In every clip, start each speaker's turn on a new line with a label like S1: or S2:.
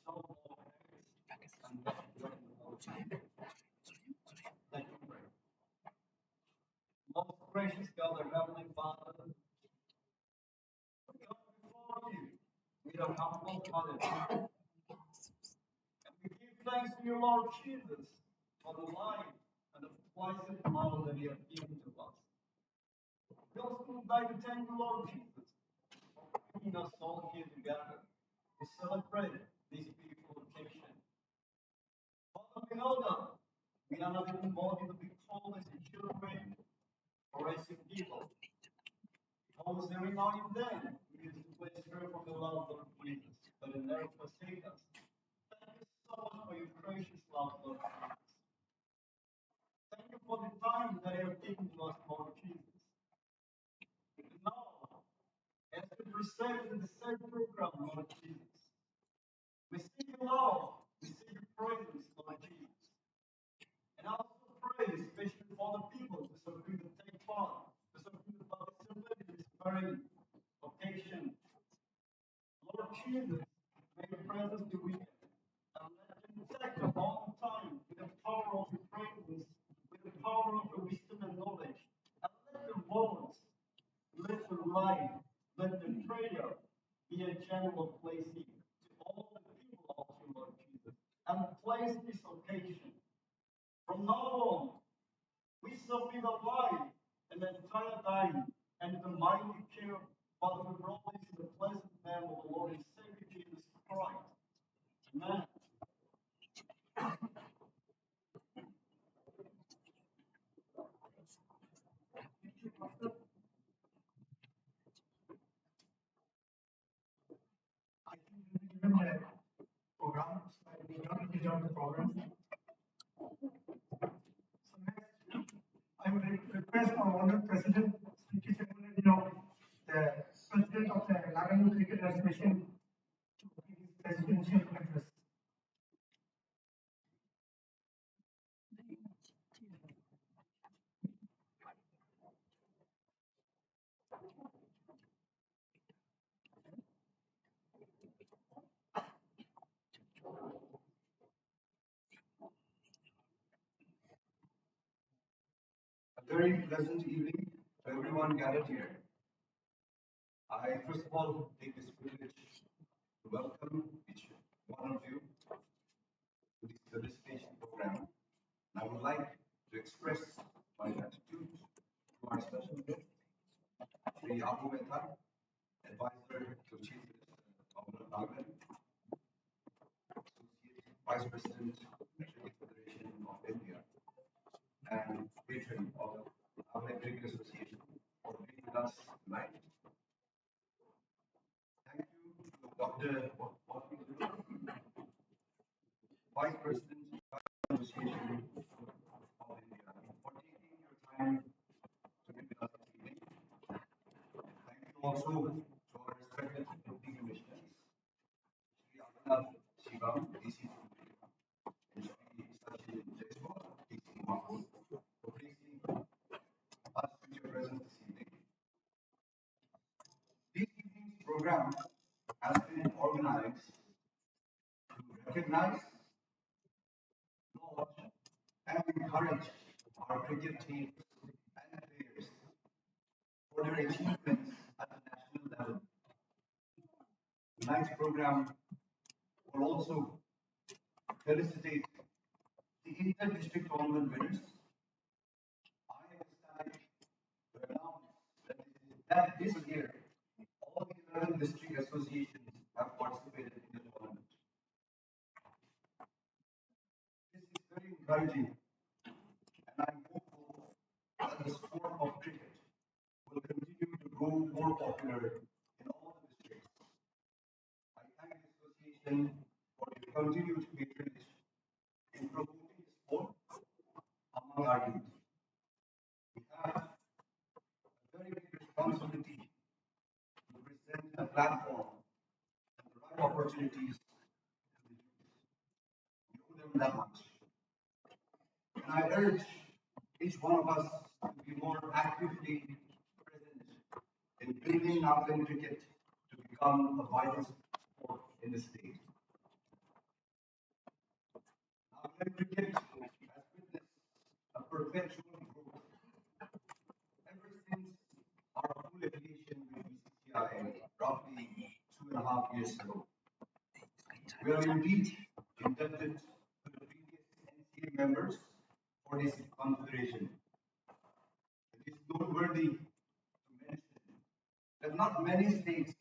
S1: Most gracious God, our Heavenly Father, we come before you with our humble hearted. And we give thanks to you, Lord Jesus, for the life and the blessed honor that you have given to us. We also would like to thank you, Lord Jesus, for bringing us all here together to celebrate this beautiful occasion. Father, we know that we are not even born to be called as your children or as your people. Because every now and then we use to place here from the love of Jesus, but it never forsake us. Thank you so much for your gracious love, Lord Jesus. Thank you for the time that you have given to us, Lord Jesus. And now, as we present in the same program, Lord Jesus, we seek your love, we seek your presence, Lord Jesus. And I also pray, especially for the people who are going to take part, who are going to participate in this very occasion. Lord Jesus, may your presence be with them. And let them protect them all the time with the power of your presence, with the power of your wisdom and knowledge. And let their words, let their life, let their prayer be a general blessing to all the people of you, Lord Jesus. And place this occasion. From now on, we submit our life and the entire time and the mighty care Father, we brought this in the pleasant name of the Lord and Savior Jesus Christ. Amen.
S2: I think even the program, so I will not read out the program. So next, I would request our honored President, Felicitation, the President of the Nagaland Cricket Association, to give his presidential address.
S3: A very pleasant evening to everyone gathered here. I first of all take this privilege to welcome each one of you to this Felicitation program. And I would like to express my gratitude to our special guest, Sri Abu Mehta, Advisor to Chief Minister of Nagaland, Associate Vice President, Cricket Federation of India, and patron of Nagaland Cricket Association for being with us tonight. Thank you to Dr. Vice President of the Association of India for taking your time to be with us this evening. Thank you also to our respected deputy commissioners, Sri Abhinav Shivam, DC and Sri Sachin Jaiswal, DC Mahmood, for placing us with your presence this evening. This evening's program has been organized to recognize, launch, and encourage our cricket teams and players for their achievements at the national level. Tonight's program will also felicitate the inter-district tournament winners. I am ecstatic to announce that this year all the 11 district associations have participated in the tournament. This is very encouraging, and I'm hopeful that the sport of cricket will continue to grow more popular in all the districts. I thank the association for your continued patronage in promoting the sport among our youth. We have a very big responsibility to present a platform and the right opportunities to the youth. We owe them that much. And I urge each one of us to be more actively present in building Nagaland cricket to become a vital sport in the state. Nagaland cricket has witnessed a perpetual growth ever since our full affiliation with BCCI roughly 2.5 years ago. We are indeed indebted to the previous NCA members for this consideration. It is noteworthy to mention that not many states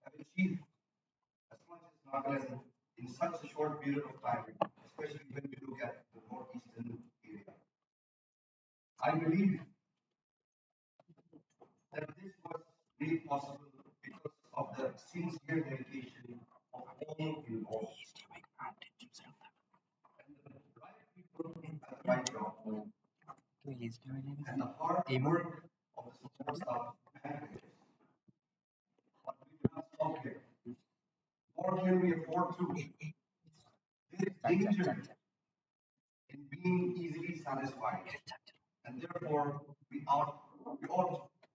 S3: have achieved as much as Nagaland in such a short period of time, especially when we look at the northeastern area. I believe that this was made possible because of the sincere dedication of all involved. And the right people at the right job, and the hard work of the support staff and players. But we do not stop here. Nor can we afford to. There is danger in being easily satisfied, and therefore we ought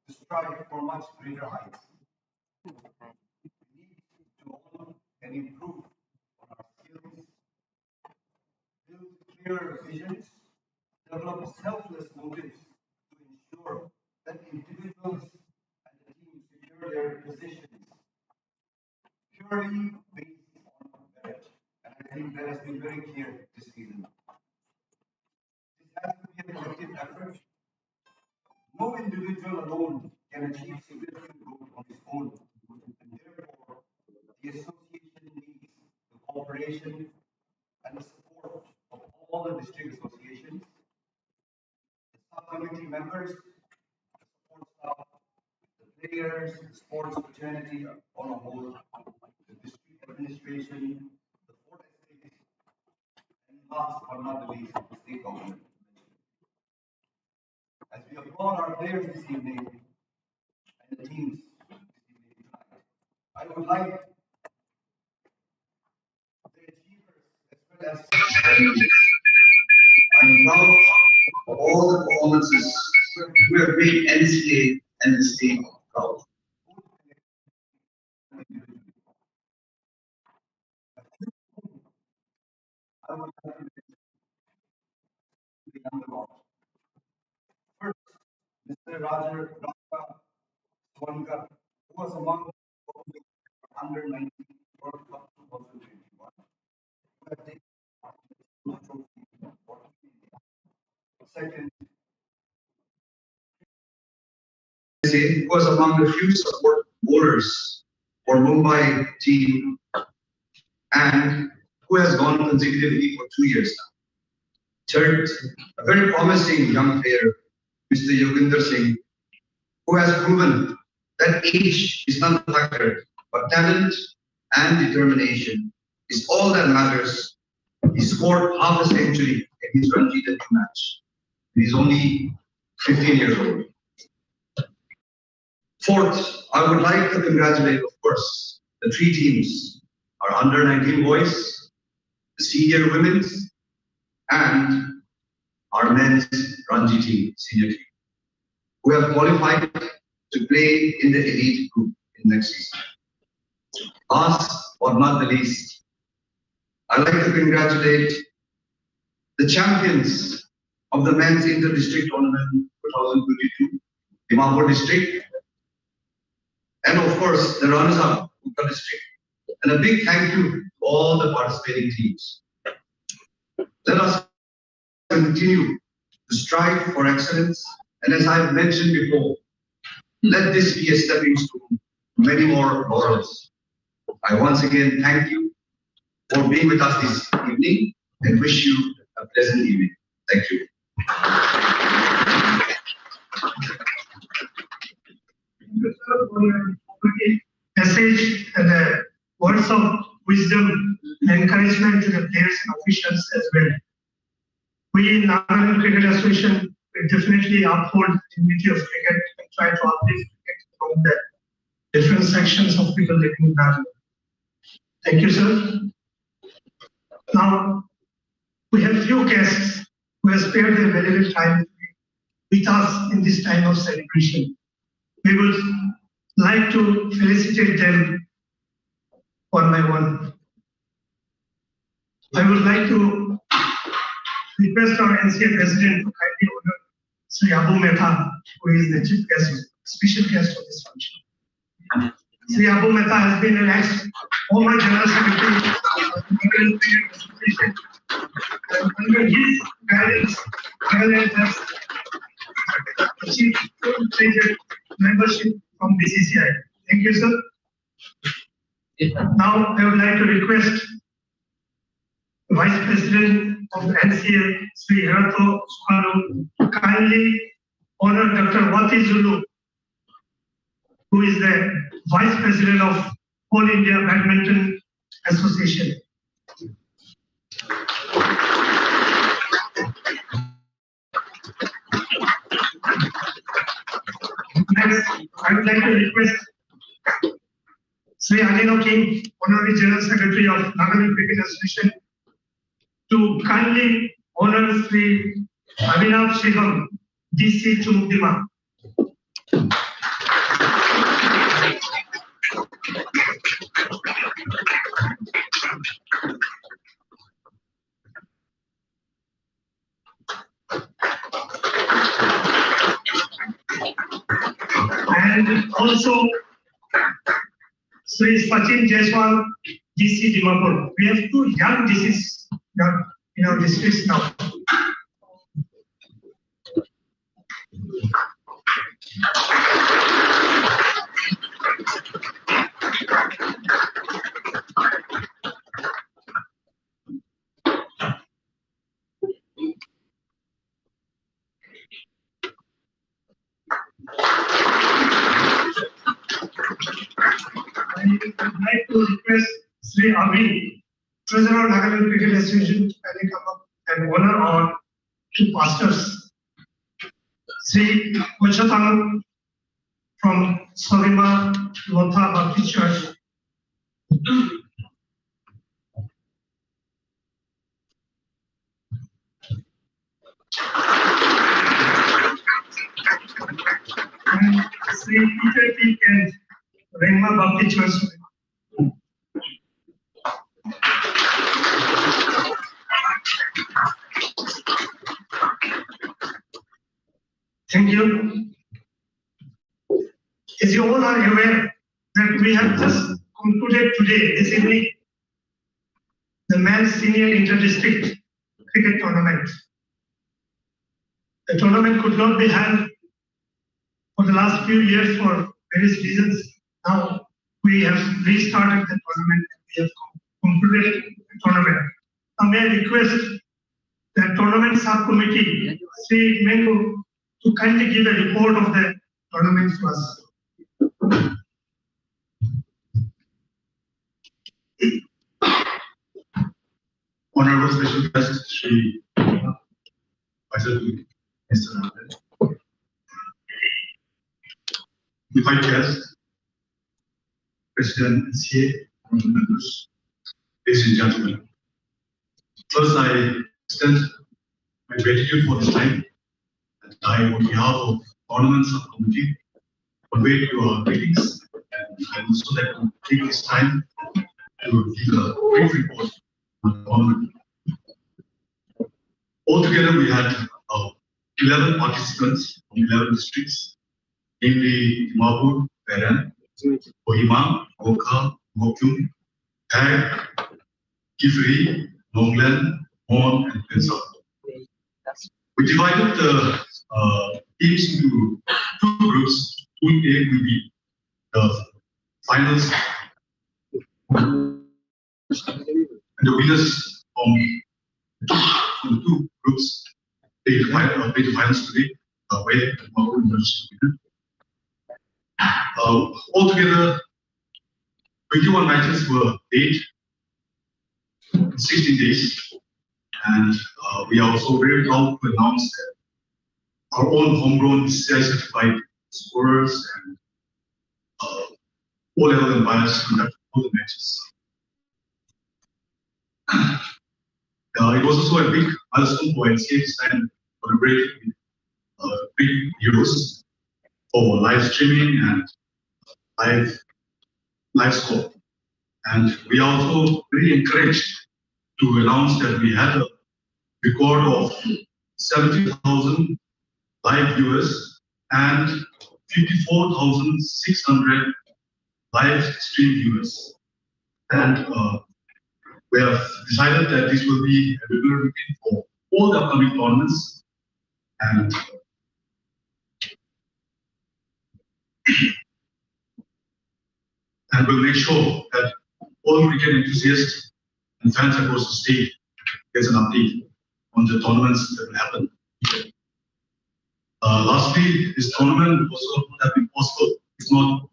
S3: to strive for much greater heights. We need to own and improve on our skills, build clearer visions, develop selfless motives to ensure that individuals and the team secure their positions purely based on merit. And I think that has been very clear this season. This has to be a collective effort. No individual alone can achieve significant growth on its own, and therefore the association needs the cooperation and the support of all the district associations, the sub-committee members, the support staff, the players, the sports fraternity on a whole, the district administration, the four estates, and last but not the least, the state government. As we applaud our players this evening and the teams this evening tonight, I would like the achievers as well as I'm proud of all the performances who have made NCA and the state proud. I would like to mention the younger ones. First, Mr. Raja Swankar, who was among the under 19 World Cup 2021, who have taken part in the trophy for India. Second, who was among the few support bowlers for Mumbai team and who has gone consecutively for 2 years now. Third, a very promising young player, Mr. Yoginder Singh, who has proven that age is not a factor, but talent and determination is all that matters. He scored half a century in his Ranji debut match. He's only 15 years old. Fourth, I would like to congratulate, of course, the three teams, our under 19 boys, the senior women's, and our men's Ranji team, senior team, who have qualified to play in the elite group in next season. Last but not the least, I'd like to congratulate the champions of the men's inter-district tournament 2022, Dimapur district, and of course the runners-up, Uttar district. And a big thank you to all the participating teams. Let us continue to strive for excellence, and as I have mentioned before, let this be a stepping stone to many more laurels. I once again thank you for being with us this evening and wish you a pleasant evening. Thank you.
S2: For your message and the words of wisdom and encouragement to the players and officials as well. We in Nagaland Cricket Association will definitely uphold the dignity of cricket and try to uplift cricket from the different sections of people living in Nagaland. Thank you, sir. Now, we have few guests who have spared their valuable time with us in this time of celebration. We would like to felicitate them one by one. I would like to request our NCA President to kindly honor Sri Abu Mehta, who is the chief guest, special guest of this function. Sri Abu Mehta has been an ex-former General Secretary of the Nagaland Cricket Association. And under his guidance, Nagaland has achieved full-fledged membership from BCCI. Thank you, sir. Now, I would like to request Vice President of the NCA, Sri Herato Sukalo, to kindly honor Dr. Wati Zulu, who is the Vice President of All India Badminton Association. Next, I would like to request Sri Anino King, Honorary General Secretary of Nagaland Cricket Association, to kindly honor Sri Abhinav Shivam, DC Chumukdima. And also Sri Sachin Jaiswal, DC Dimapur. We have two young DCs in our districts now. I would like to request Sri Abhi, Treasurer of Nagaland Cricket Association, to come up and honor our two pastors. Sri Vachatang from Sorima Lotha Baptist Church. And Sri Peter P. Kent, Rengma Baptist Church. Thank you. As you all are aware that we have just concluded today, this evening, the men's senior inter-district cricket tournament. The tournament could not be held for the last few years for various reasons. Now we have restarted the tournament and we have concluded the tournament. Now may I request the tournament subcommittee, Sri Mengu, to kindly give a report of the tournament to us.
S3: Honorable Special Guest, Sri Mr. Invite guests, President NCA, members, ladies and gentlemen. First, I extend my gratitude for this time, and I, on behalf of Tournament Subcommittee, convey your greetings, and I would also like to take this time to give a brief report on the tournament. Altogether, we had 11 participants from 11 districts, namely Dimapur, Peran, Kohima, Gokha, Mokyung, Tag, Kifri, Nagaland, Mon, and Pensar. We divided the teams into two groups. Pool A will be the finals, and the winners from the two groups play the finals today, where Dimapur emerged to win. Altogether, 21 matches were played in 16 days, and we are also very proud to announce that our own homegrown BCCI certified scorers and O-level umpires conducted all the matches. It was also a big milestone for NCA to sign collaborating with big heroes for live streaming and live score. And we are also very encouraged to announce that we
S4: record of 70,000 live viewers and 54,600 live stream viewers. And we have decided that this will be a regular routine for all the upcoming tournaments. And we'll make sure that all cricket enthusiasts and fans across the state gets an update on the tournaments that will happen. Lastly, this tournament also would have been possible if not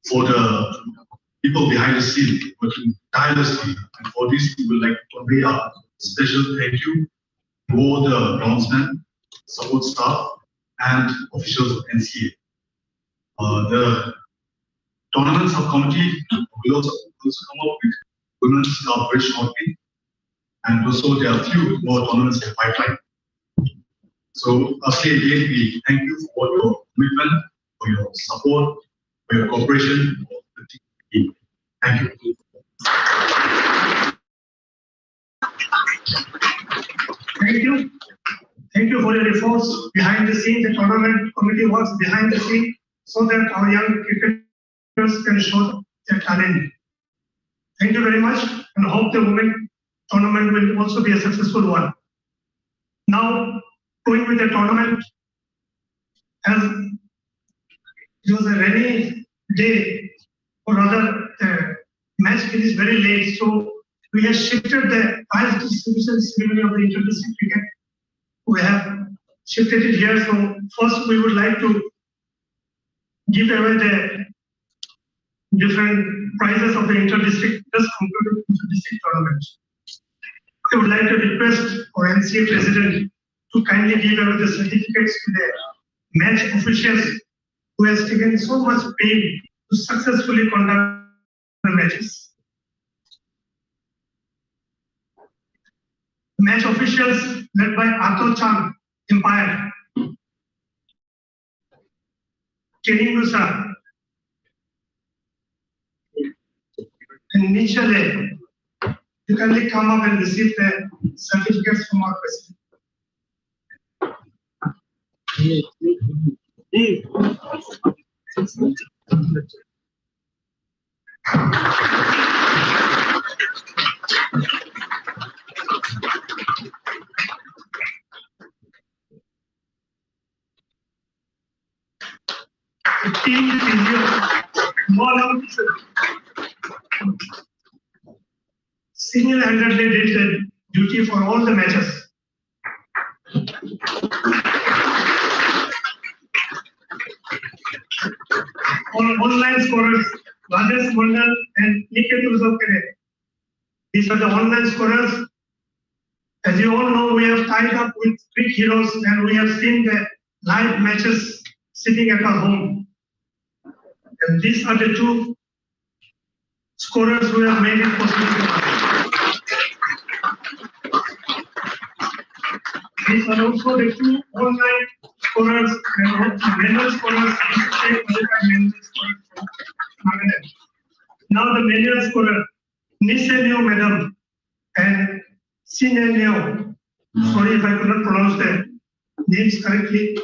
S4: for the people behind the scene working tirelessly. And for this, we would like to convey a special thank you to all the groundsmen, support staff, and officials of NCA. The tournament subcommittee will also come up with women's staff very shortly, and also there are a few more tournaments in the pipeline. So, lastly, again, we thank you for all your commitment, for your support, for your cooperation with the team. Thank you.
S2: Thank you. Thank you for your efforts behind the scene. The tournament committee works behind the scene so that our young cricketers can show their talent. Thank you very much, and hope the women tournament will also be a successful one. Now, going with the tournament, as it was a rainy day, or rather, the match finished very late, so we have shifted the prize distribution ceremony of the inter-district cricket. We have shifted it here, so first we would like to give away the different prizes of the inter-district, just concluded inter-district tournament. I would like to request our NCA president to kindly give away the certificates to the match officials who has taken so much pain to successfully conduct the matches. Match officials led by Ato Chand, umpire. Kenny Musa and Nichale, you kindly come up and receive the certificates from our president. The team is single-handedly did the duty for all the matches. All online scorers, Rajesh Mandal and Niket Uzokere. These are the online scorers. As you all know, we have tied up with Greek heroes and we have seen the live matches sitting at our home. And these are the two scorers who have made it possible. These are also the two online scorers and manual scorers. Now the manual scorer, Nisenio Madam and Sinenio. Sorry if I could not pronounce the names correctly.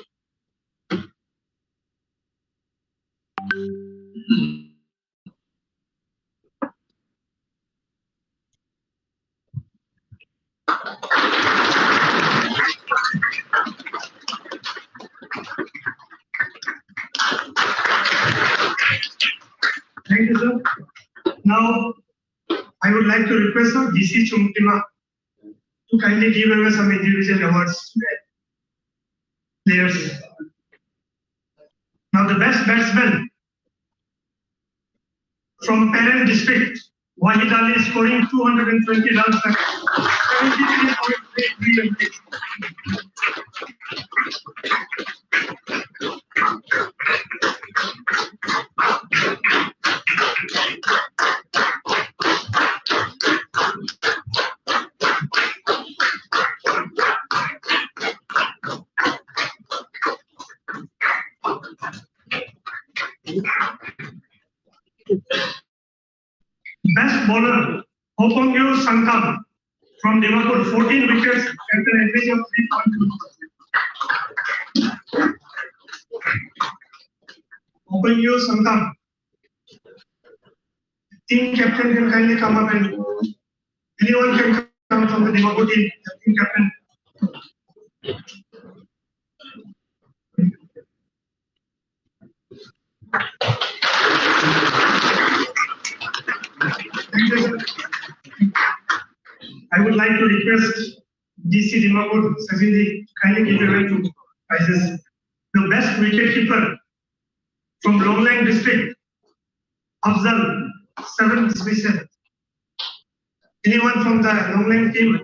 S2: Thank you, sir. Now, I would like to request our DC Chumtima to kindly give away some individual awards to the players. Now, the best batsman from Parent District, Wahid Ali, scoring 220 runs at 73.83 MT. Best bowler, Hopongyu Sankam from Dimapur, 14 wickets an average of 3.2%. Open you, Santam. Team captain can kindly come up and anyone can come from the Dimapur team. Team captain. I would like to request DC Dimapur Sajindi kindly give away two prizes. The best wicket keeper from Nagaland district, Afzal, 7 dismissal. Anyone from the Nagaland team?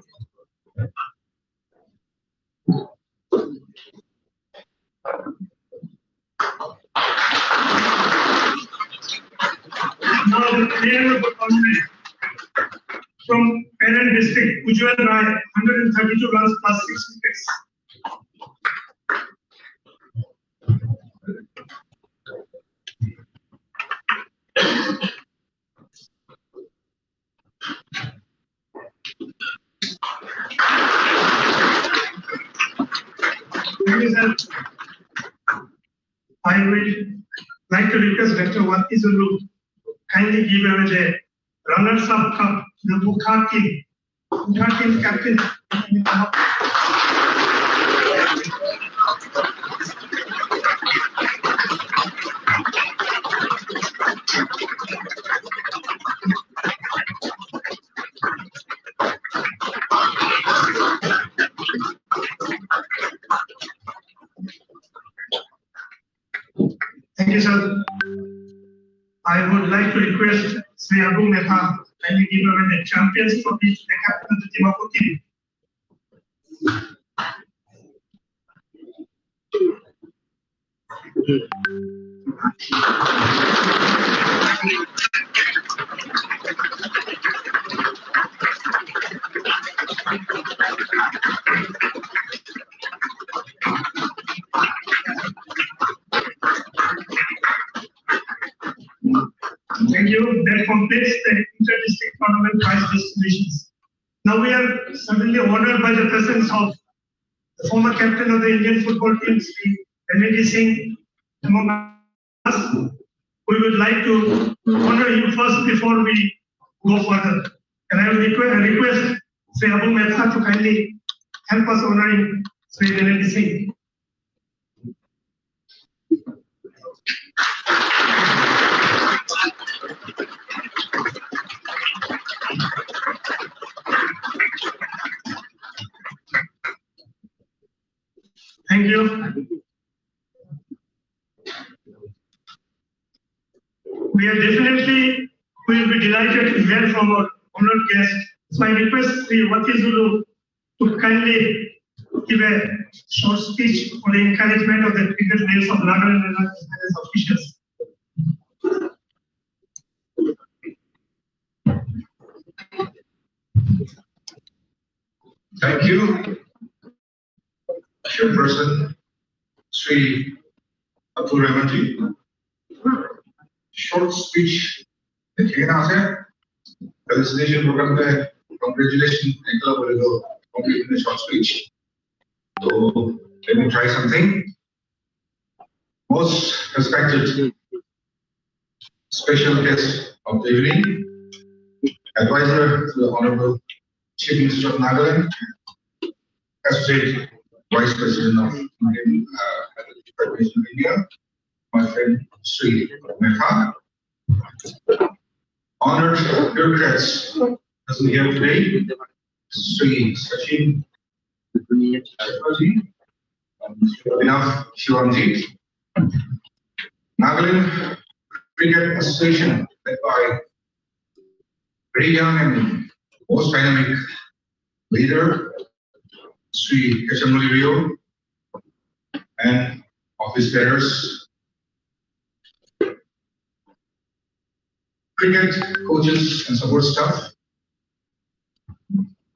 S2: Now the player of the tournament from parent district, Ujjwal Rai, 132 runs plus 6 wickets. Thank you, sir. I would like to request Dr. Wati Zulu kindly give away the runners-up cup to the Bukhar team. Bukhar team captain. Thank you, sir. I would like to request Sri Abu Mehta kindly give away the champions trophy to the captain of the Dimapur team. Thank you. That completes the inter-district tournament prize distributions. Now we are certainly honored by the presence of the former captain of the Indian football team, Sri Felicitation Singh, among us. We would like to honor him first before we go further. And I will request Sri Abu Mehta to kindly help us honoring Sri Felicitation Singh. Thank you. We are definitely will be delighted to hear from our honored guest. So I request Sri Wati Zulu to kindly give a short speech for the encouragement of the cricket players of Nagaland and as officials.
S5: Thank you, Chairperson Sri Atul Rahmanji. Short speech देखिए ना से felicitation program में congratulations निकला बोले तो complete the short speech. So let me try something. Most respected special guest of the evening, advisor to the Honorable Chief Minister of Nagaland, Associate Vice President of Indian Federation of India, my friend Sri Mehta. Honored bureaucrats present here today, Sri Sachin Chatterjee, Abhinav Shivanjit, Nagaland Cricket Association, led by very young and most dynamic leader, Sri Keshamuli Rio, and office bearers, cricket coaches and support staff,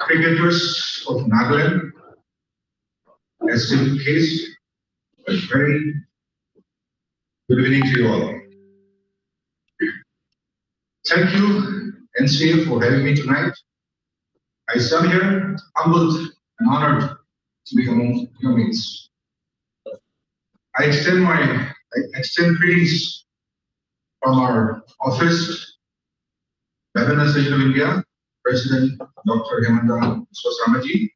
S5: cricketers of Nagaland, esteemed case, a very good evening to you all. Thank you, NCA, for having me tonight. I stand here humbled and honored to be among your mates. I extend greetings from our office, Webinar Association of India, President Dr. Hemanta Swasamaji,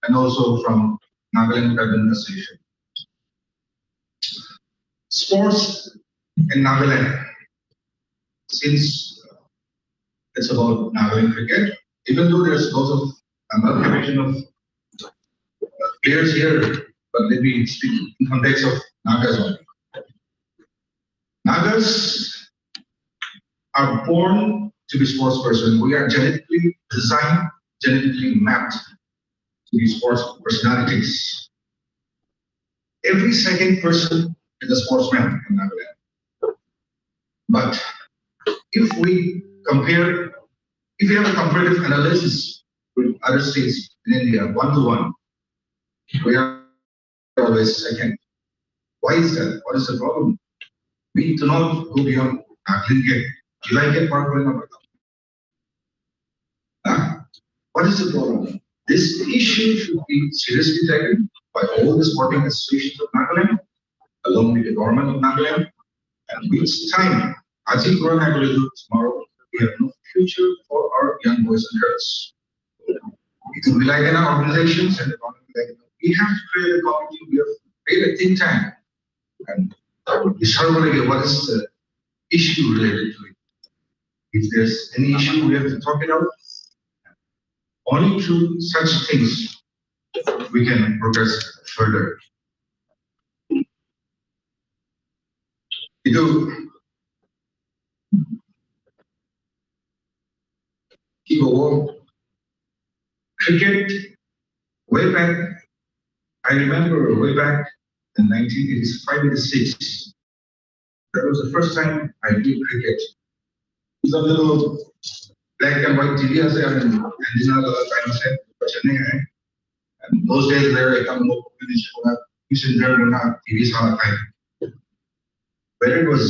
S5: and also from Nagaland Webinar Association. Sports in Nagaland, since it's about Nagaland cricket, even though there's lots of amalgamation of players here, but let me speak in context of Nagas only. Nagas are born to be sports person. We are genetically designed, genetically mapped to be sports personalities. Every second person is a sportsman in Nagaland. But if we compare, if you have a comparative analysis with other states in India, 1-to-1, we are always second. Why is that? What is the problem? We do not go beyond Nagaland. Do I get part of it? What is the problem? This issue should be seriously taken by all the sporting associations of Nagaland, along with the government of Nagaland, and with time, I think we're not going to do tomorrow. We have no future for our young boys and girls. We can rely on our organizations and the government. We have to create a committee. We have to create a think tank, and decide what is the issue related to it. If there's any issue, we have to talk it out. Only through such things we can progress further. Cricket, way back, I remember way back in 1985-86, that was the first time I played cricket. It was a little black and white TV as there, and these are the time set, and those days there, I come up with TVs on time. Where it was,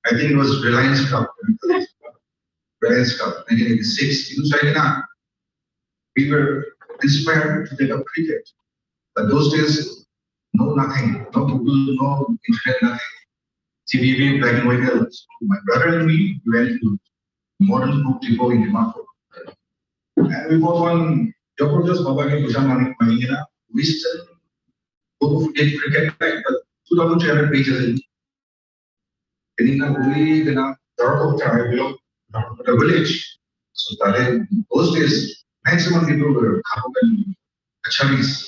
S5: I think it was Reliance Cup, 1986. We were inspired to take up cricket. But those days, no nothing, no Google, no internet, nothing. TV, black and white. So my brother and me went to modern book depot in Dimapur. And we bought one Jabardast Babaki Bhujan Manina. We still book of cricket, but 2,300 pages in. We belong to a village. So that those days, maximum people were Achamis.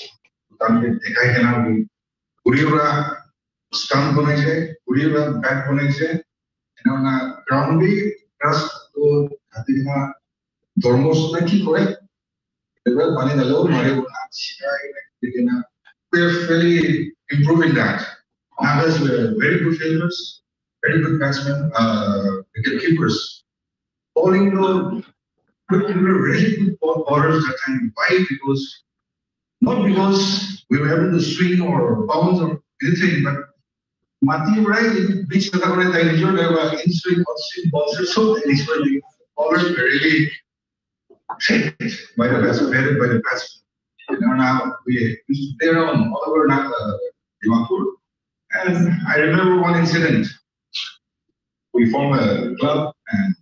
S5: Kuriura stump Kuriura bat and ground trust to Dormos Naki, correct? They were running alone, we are fairly improving that. Nagas were very good fielders, very good batsmen, wicket keepers. Bowling though, we were really good bowlers that time. Why? Because not because we were able to swing or bounce or anything, but Mati right in beach there were in swing or swing bouncers, so the bowlers were really trained by the batsmen, by the batsmen. Now we used to play around all over Dimapur. And I remember one incident. We formed a club and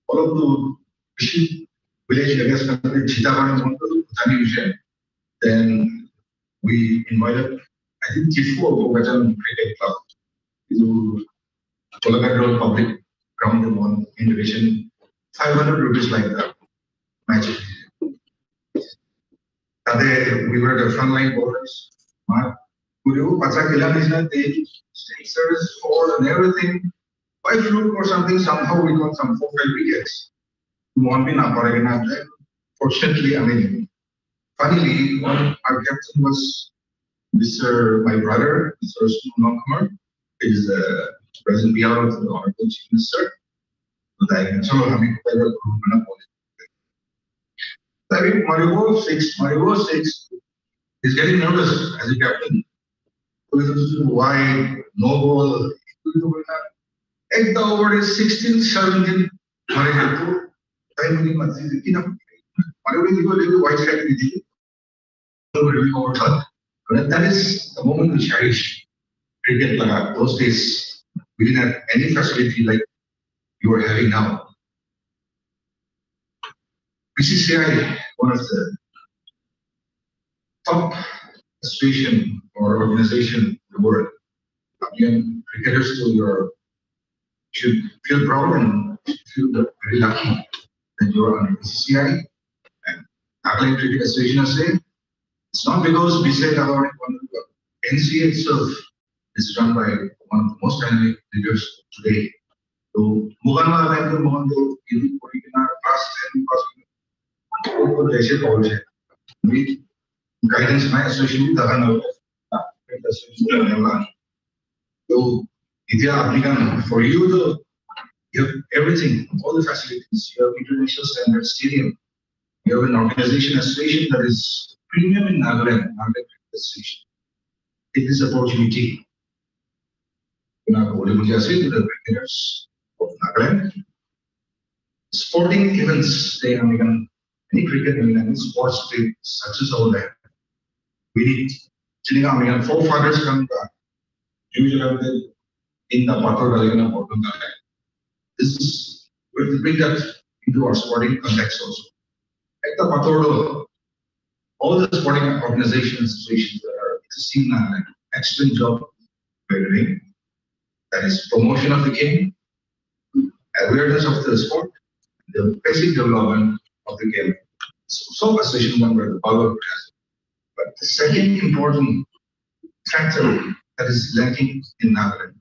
S5: all of the village areas, then we invited, I think, Chifu of Bogatan Cricket Club to Cholagad Public Ground in one in division, 500 rupees like that match. We were the frontline bowlers. They service for and everything. By fluke or something, somehow we got some 4-5 wickets. Fortunately, I mean, funnily, our captain was my brother, Mr. Nongkumar, is the present PR of the Honorable Chief Minister. Maribo 6 is getting nervous as a captain. Why no ball? Ek the over is 16, 17. Time white side. But that is the moment we cherish. Cricket, those days, we didn't have any facility like you are having now. BCCI, one of the top association or organization in the world. Again, cricketers should feel proud and feel very lucky that you are under BCCI. And Nagaland Cricket Association has said, it's not because we said our NCA itself is run by one of the most dynamic leaders today. So, with guidance, my association with so, for you, you have everything, all the facilities. You have international standard stadium. You have an organization association that is premium in Nagaland Association. Take this opportunity. To the cricketers of Nagaland. Sporting events, they any cricket, any sports, success over there. We need forefathers come back. Usually, in the Pator, this is we have to bring that into our sporting context also. At the Pator, all the sporting organizations, associations that are existing now, excellent job we're doing. That is promotion of the game, awareness of the sport, the basic development of the game. So association member, the power present. But the second important factor that is lacking in Nagaland,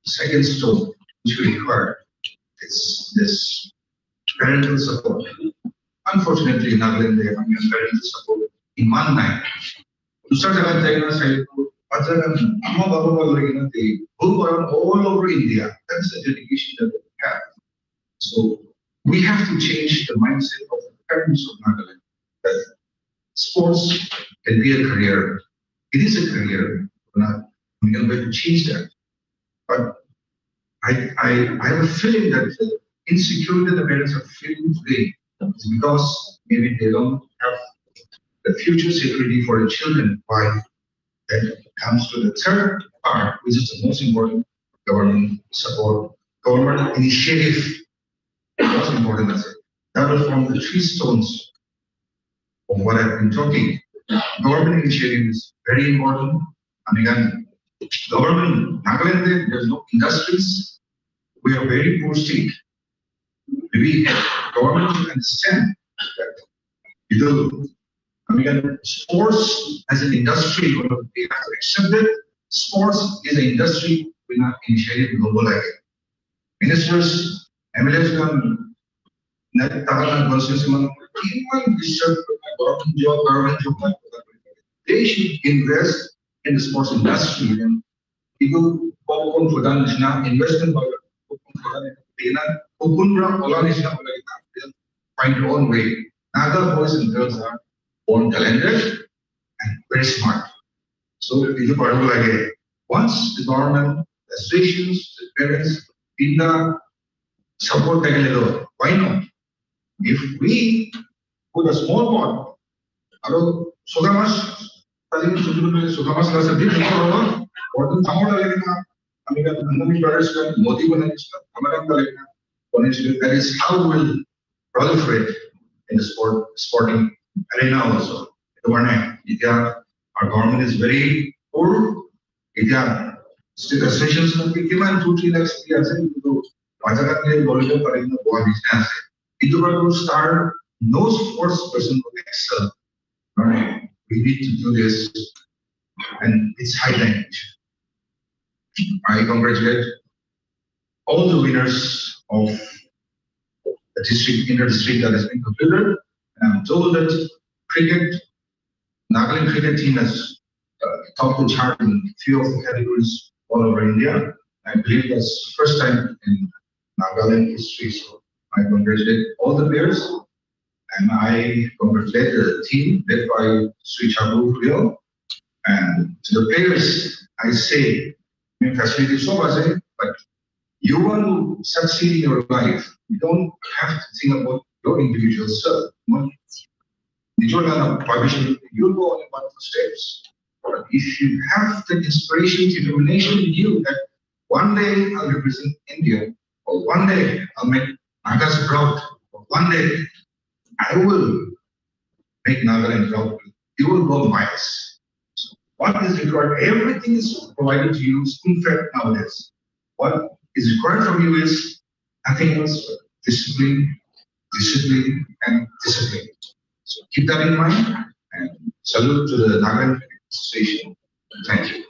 S5: the second stone which we require is this parental support. Unfortunately, in Nagaland, they have parental support in one night. All over India. That's the dedication that we have. So we have to change the mindset of the parents of Nagaland that sports can be a career. It is a career. We can to change that. But I have a feeling that the insecurity that the parents are feeling today is because maybe they don't have the future security for the children. Why? That comes to the third part, which is the most important: government support, government initiative. Most important, that's it. That will form the three stones of what I've been talking. Government initiative is very important. And again, government, Nagaland, there's no industries. We are very poor state. Maybe government should understand that. Sports as an industry, we have to accept it. Sports is an industry we not initiated global like it. Ministers, MLAs, they should invest in the sports industry. And people investment find their own way. Naga boys and girls are born talented and very smart. So once the government, the associations, the parents, Pinda support that, why not? If we put a small pot, that is how we will proliferate in the sporting arena also. Our government is very poor. Associations 2-3 lakhs to start no sports person will excel. Right? We need to do this, and it's high time. I congratulate all the winners of the district, inter-district that has been completed. And I'm told that Nagaland cricket team has topped the chart in a few of the categories all over India. I believe that's the first time in Nagaland history. So I congratulate all the players, and I congratulate the team led by Sri Chabu Rio. And to the players, I say, facility so much, but you want to succeed in your life. You don't have to think about your individual self. You don't have a prohibition, you'll go only 1 2 steps. But if you have the inspiration, determination in you that one day I'll represent India, or one day I'll make Nagas proud, or one day I will make Nagaland proud, you will go miles. So what is required? Everything is provided to you, spoon-fed nowadays. What is required from you is nothing else but discipline, discipline, and discipline. So keep that in mind, and salute to the Nagaland Association. Thank you.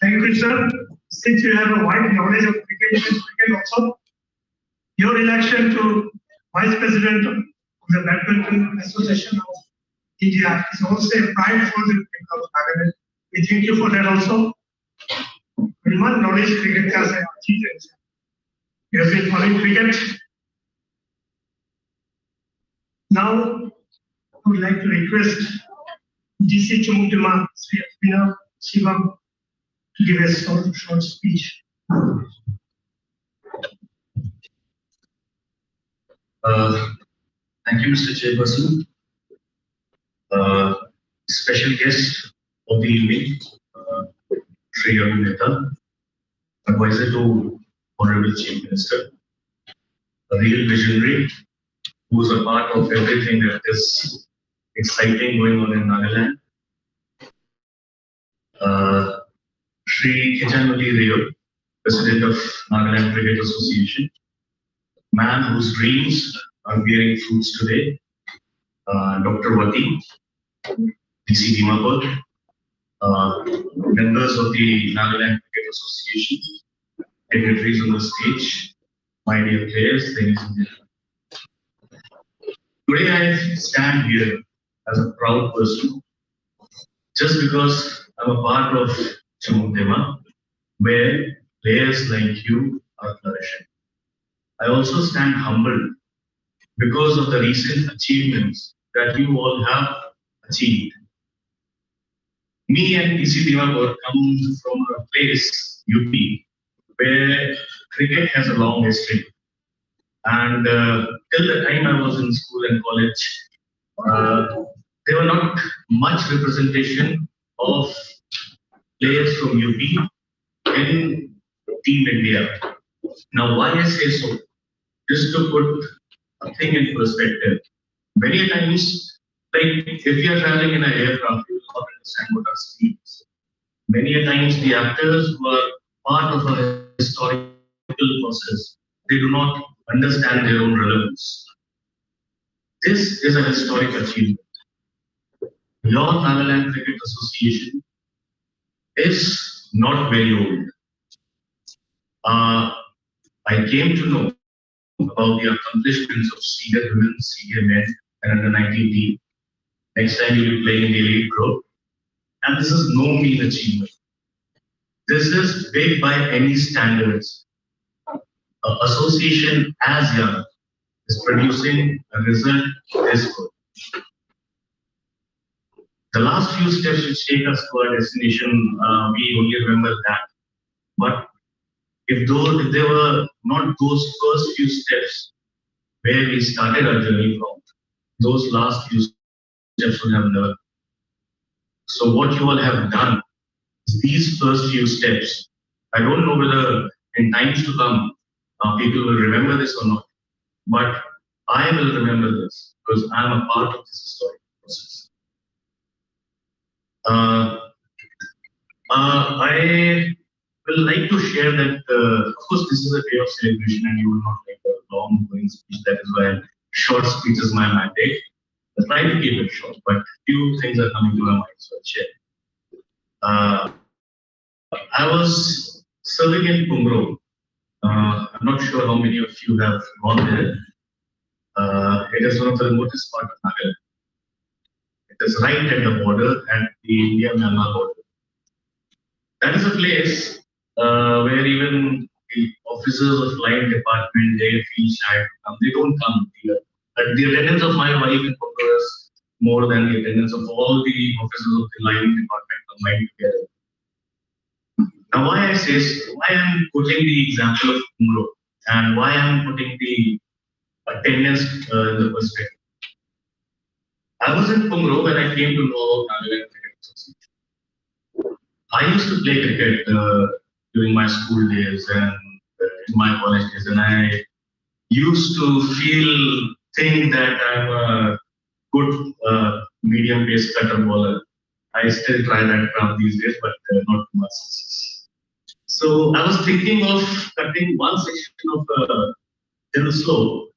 S2: Thank you, sir. Since you have a wide knowledge of cricket also, your election to Vice President of the Badminton Association of India is also a pride for the people of Nagaland. We thank you for that also. Very much knowledge cricket has achieved. You have been following cricket. Now, I would like to request DC Chumukdima Sri Apina Shivam to give a short speech.
S6: Thank you, Mr. Chairperson. Special guest of the evening, Sri Mehta, advisor to Honorable Chief Minister, a real visionary who is a part of everything that is exciting going on in Nagaland. Sri Kichanoli Rio, President of Nagaland Cricket Association, man whose dreams are bearing fruits today, Dr. Vati, DC Dimapur, members of the Nagaland Cricket Association, dignitaries on the stage, my dear players, ladies and gentlemen. Today I stand here as a proud person just because I'm a part of Chamukdema, where players like you are flourishing. I also stand humbled because of the recent achievements that you all have achieved. Me and DC Dimapur come from a place, UP, where cricket has a long history. And till the time I was in school and college, there were not much representation of players from UP in Team India. Now, why I say so? Just to put a thing in perspective. Many times, like if you are traveling in an aircraft, you will not understand what are speeds. Many times, the actors who are part of a historical process, they do not understand their own relevance. This is a historic achievement. Your Nagaland Cricket Association is not very old. I came to know about the accomplishments of senior women, senior men, and under 19 team. Next time you'll be playing in the elite group. And this is no mean achievement. This is big by any standards. An association as young is producing a result this good. The last few steps which take us to our destination, we only remember that. But if there were not those first few steps where we started our journey from, those last few steps would have never. So what you all have done is these first few steps. I don't know whether in times to come people will remember this or not, but I will remember this because I'm a part of this historic process. I will like to share that, of course, this is a day of celebration and you will not make a long going speech. That is why short speech is my mandate. I try to keep it short, but few things are coming to my mind, so I'll share. I was serving in Pungro. I'm not sure how many of you have gone there. It is one of the remotest part of Nagaland. It is right at the border, at the India-Myanmar border. That is a place where even the officers of line department, they feel shy to come. They don't come here. The attendance of my wife in Pungro is more than the attendance of all the officers of the line department combined together. Now, why I say so, why I'm putting the example of Pungro and why I'm putting the attendance in the first time. I was in Pumro when I came to know about Nagaland Cricket Association. I used to play cricket during my school days and in my college days, and I used to think that I'm a good medium pace cutter bowler. I still try that craft these days, but not too much success. So I was thinking of cutting one section of hill slope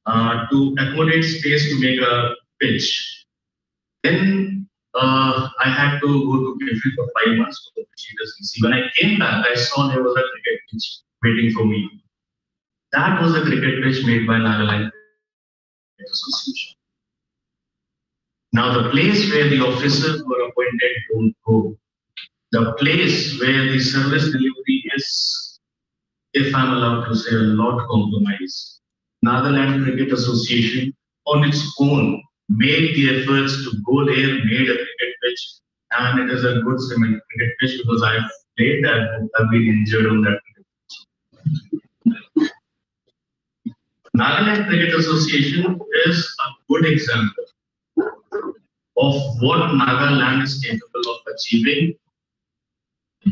S6: to accommodate space to make a pitch. Then I had to go to Kefri for 5 months to appreciate the CC. When I came back, I saw there was a cricket pitch waiting for me. That was a cricket pitch made by Nagaland Association. Now, the place where the officers were appointed don't go. The place where the service delivery is, if I'm allowed to say, a lot compromised. Nagaland Cricket Association on its own made the efforts to go there, made a cricket pitch, and it is a good cement cricket pitch because I've played that, I've been injured on that cricket pitch. Nagaland Cricket Association is a good example of what Nagaland is capable of achieving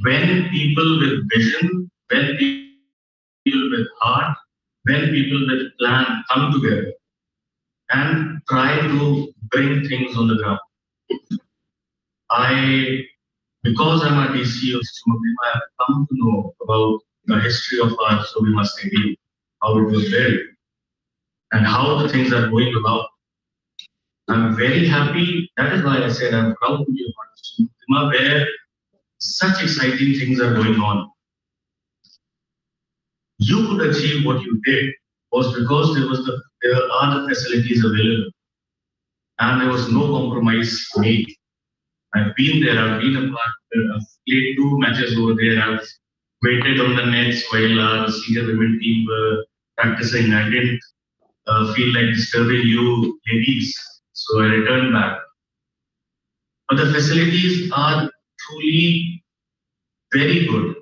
S6: when people with vision, when people with heart, when people with plan come together and try to bring things on the ground. Because I'm a DC of Sumapima, I have come to know about the history of our Sobima Stadium, how it was built, and how the things are going about. I'm very happy. That is why I said I'm proud to be a part of Sumapima, where such exciting things are going on. You could achieve what you did was because there are the facilities available and there was no compromise made. I've been there, I've been a part, I've played 2 matches over there, I've waited on the nets while our senior women team were practicing. I didn't feel like disturbing you ladies, so I returned back. But the facilities are truly very good.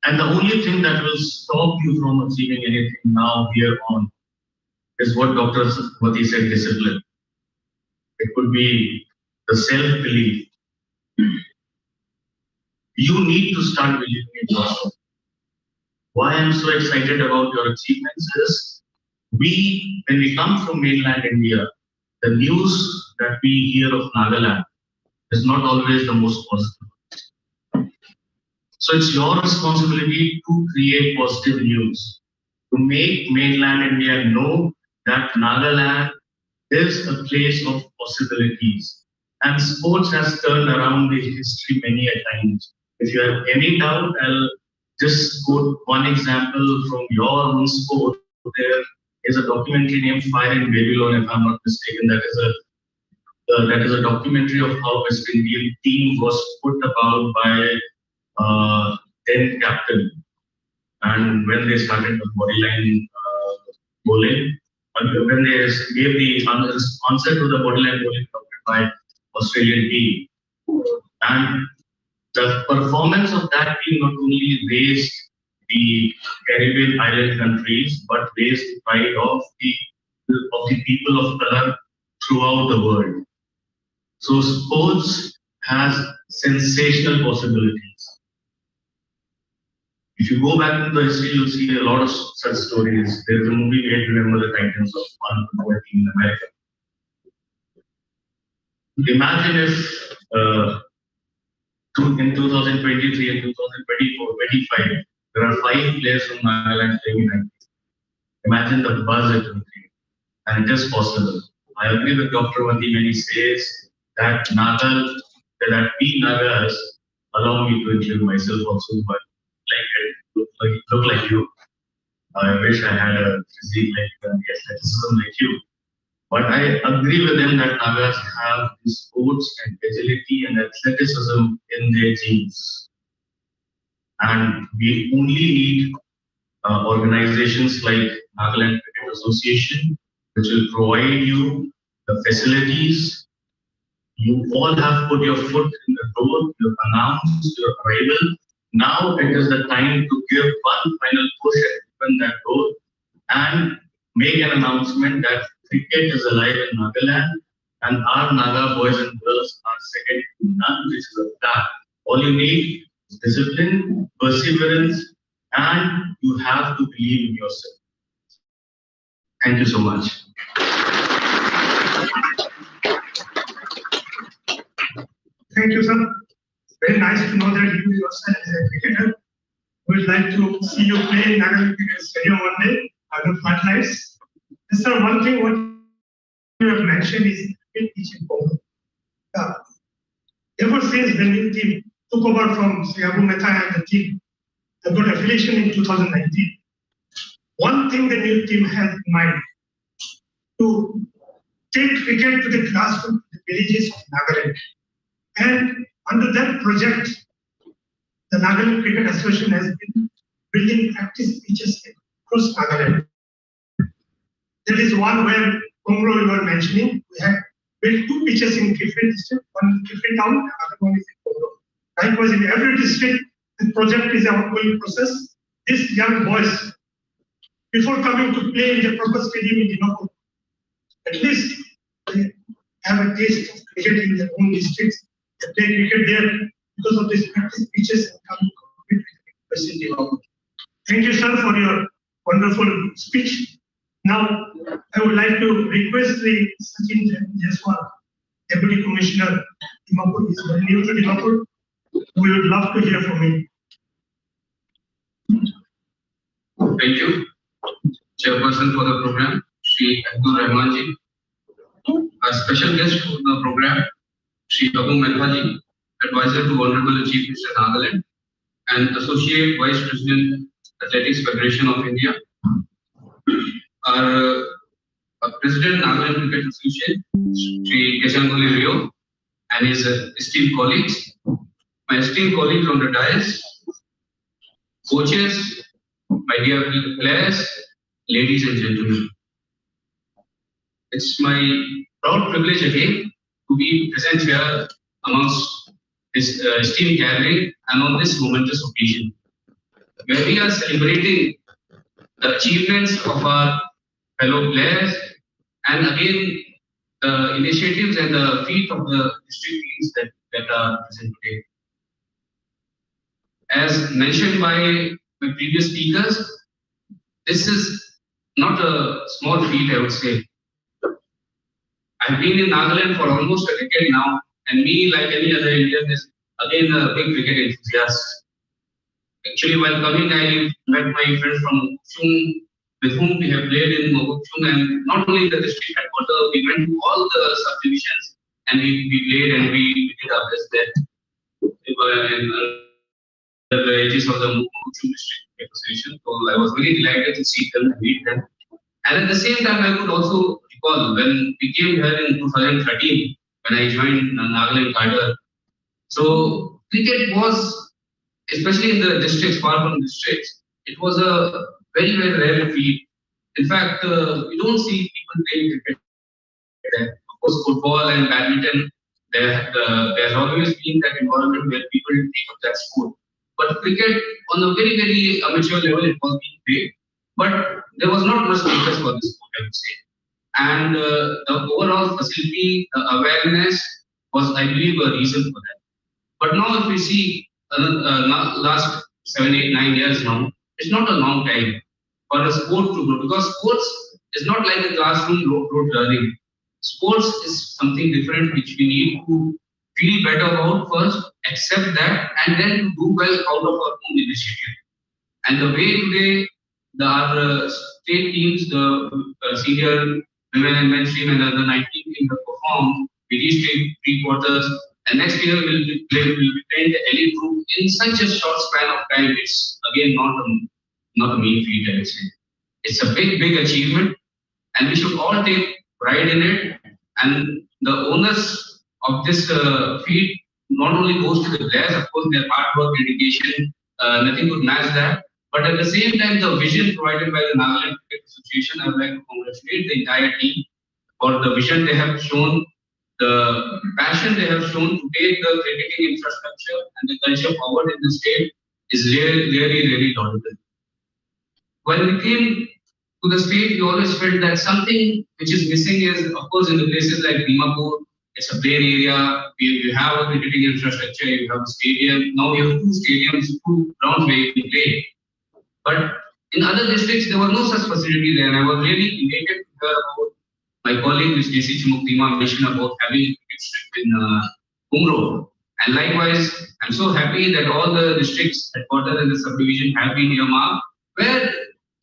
S6: And the only thing that will stop you from achieving anything now, here on, is what Dr. Vati said, discipline. It could be the self-belief. You need to start believing in yourself. Why I'm so excited about your achievements is, when we come from mainland India, the news that we hear of Nagaland is not always the most positive. So it's your responsibility to create positive news, to make mainland India know that Nagaland is a place of possibilities. And sports has turned around the history many a times. If you have any doubt, I'll just quote one example from your own sport. There is a documentary named Fire in Babylon, if I'm not mistaken. That is a documentary of how West Indian team was put about by then captain. And when they started the bodyline bowling, when they gave the answer to the bodyline bowling by Australian team, and the performance of that team not only raised the Caribbean island countries, but raised the pride of the people of color throughout the world. So sports has sensational possibilities. If you go back to the history, you'll see a lot of such stories. There's a movie made, Remember the Titans, of one football team in America. Imagine if in 2023 and 2024, 25, there are 5 players from Nagaland playing in IPL. Imagine the buzz it will create. And it is possible. I agree with Dr. Vati when he says that we Nagas, allow me to include myself also, but look like you. I wish I had a physique like the athleticism like you. But I agree with them that Nagas have the sports and agility and athleticism in their genes. And we only need organizations like Nagaland Cricket Association, which will provide you the facilities. You all have put your foot in the door, you've announced your arrival. Now it is the time to give one final push and open that door and make an announcement that cricket is alive in Nagaland and our Naga boys and girls are second to none, which is a fact. All you need is discipline, perseverance, and you have to believe in yourself. Thank you so much.
S2: Thank you, sir. Very nice to know that you yourself is a cricketer. We would like to see you play in Nagaland Cricket Stadium one day under floodlights. Sir, one thing what you have mentioned is teaching form. Ever since the new team took over from Abu Mehta and the team, they got affiliation in 2019. One thing the new team has in mind to take cricket to the grassroots, the villages of Nagaland. And under that project, the Nagaland Cricket Association has been building practice pitches across Nagaland. There is one where Kongro you were mentioning. We have built 2 pitches in Kifri district, one in Kifri town, and other one is in Kongro. Likewise, in every district, the project is an ongoing process. These young boys, before coming to play in the proper stadium in Dimapur, at least they have a taste of cricket in their own districts. They play cricket there because of these practice pitches and come to compete with the Dimapur. Thank you, sir, for your wonderful speech. Now, I would like to request the Sachin Jaiswal, Deputy Commissioner, Dimapur, is very new to Dimapur. We would love to hear from him.
S7: Thank you, Chairperson for the program, Shri Abdul Rahmanji. Our special guest for the program, Shri Abu Mehtaji, Advisor to Honorable Chief Minister Nagaland, and Associate Vice President, Athletics Federation of India. Our President Nagaland Cricket Association, Shri Kesanguli Rio, and his esteemed colleagues, my esteemed colleagues on the dais, coaches, my dear players, ladies and gentlemen. It's my proud privilege again to be present here amongst this esteemed gathering and on this momentous occasion, where we are celebrating the achievements of our fellow players and again the initiatives and the feat of the district teams that are present today. As mentioned by my previous speakers, this is not a small feat, I would say. I've been in Nagaland for almost a decade now, and me, like any other Indian, is again a big cricket enthusiast. Actually, while coming, I met my friends from Chung, with whom we have played in Chung, and not only the district headquarters, we went to all the subdivisions and we played and we did our best there. The ages of the Mogochung District Association. So I was very delighted to see them, meet them. And at the same time, I could also recall when we came here in 2013, when I joined Nagaland Cadre. So cricket was, especially in the districts, far from districts, it was a very, very rare field. In fact, we don't see people playing cricket there. Of course, football and badminton, there's always been that environment where people take up that sport. But cricket, on a very, very amateur level, it was being played. But there was not much interest for this sport, I would say. And the overall facility, the awareness was, I believe, a reason for that. But now, if we see last 7, 8, 9 years now, it's not a long time for a sport to grow, because sports is not like a classroom rote learning. Sports is something different which we need to feel better about first, accept that, and then to do well out of our own initiative. And the way today our state teams, the senior women and men's team and the under 19 team have performed, we reached pre-quarters, and next year we'll be playing the elite group in such a short span of time. It's again not a mean feat, I would say. It's a big, big achievement, and we should all take pride in it. And the onus of this feat not only goes to the players, of course, their hard work, dedication, nothing could match that. But at the same time, the vision provided by the Nagaland Cricket Association, I would like to congratulate the entire team for the vision they have shown, the passion they have shown to take the cricketing infrastructure and the culture forward in the state is really, really, really laudable. When we came to the state, we always felt that something which is missing is, of course, in the places like Dimapur, it's a plain area, we have a cricketing infrastructure, you have a stadium, now we have 2 stadiums, 2 grounds where you can play. But in other districts, there was no such facility there, and I was really elated to hear about my colleague, Ms. J.C. Chimukdima, mentioned about having a cricket strip in Umro. And likewise, I'm so happy that all the districts headquarters in the subdivision have been earmarked, where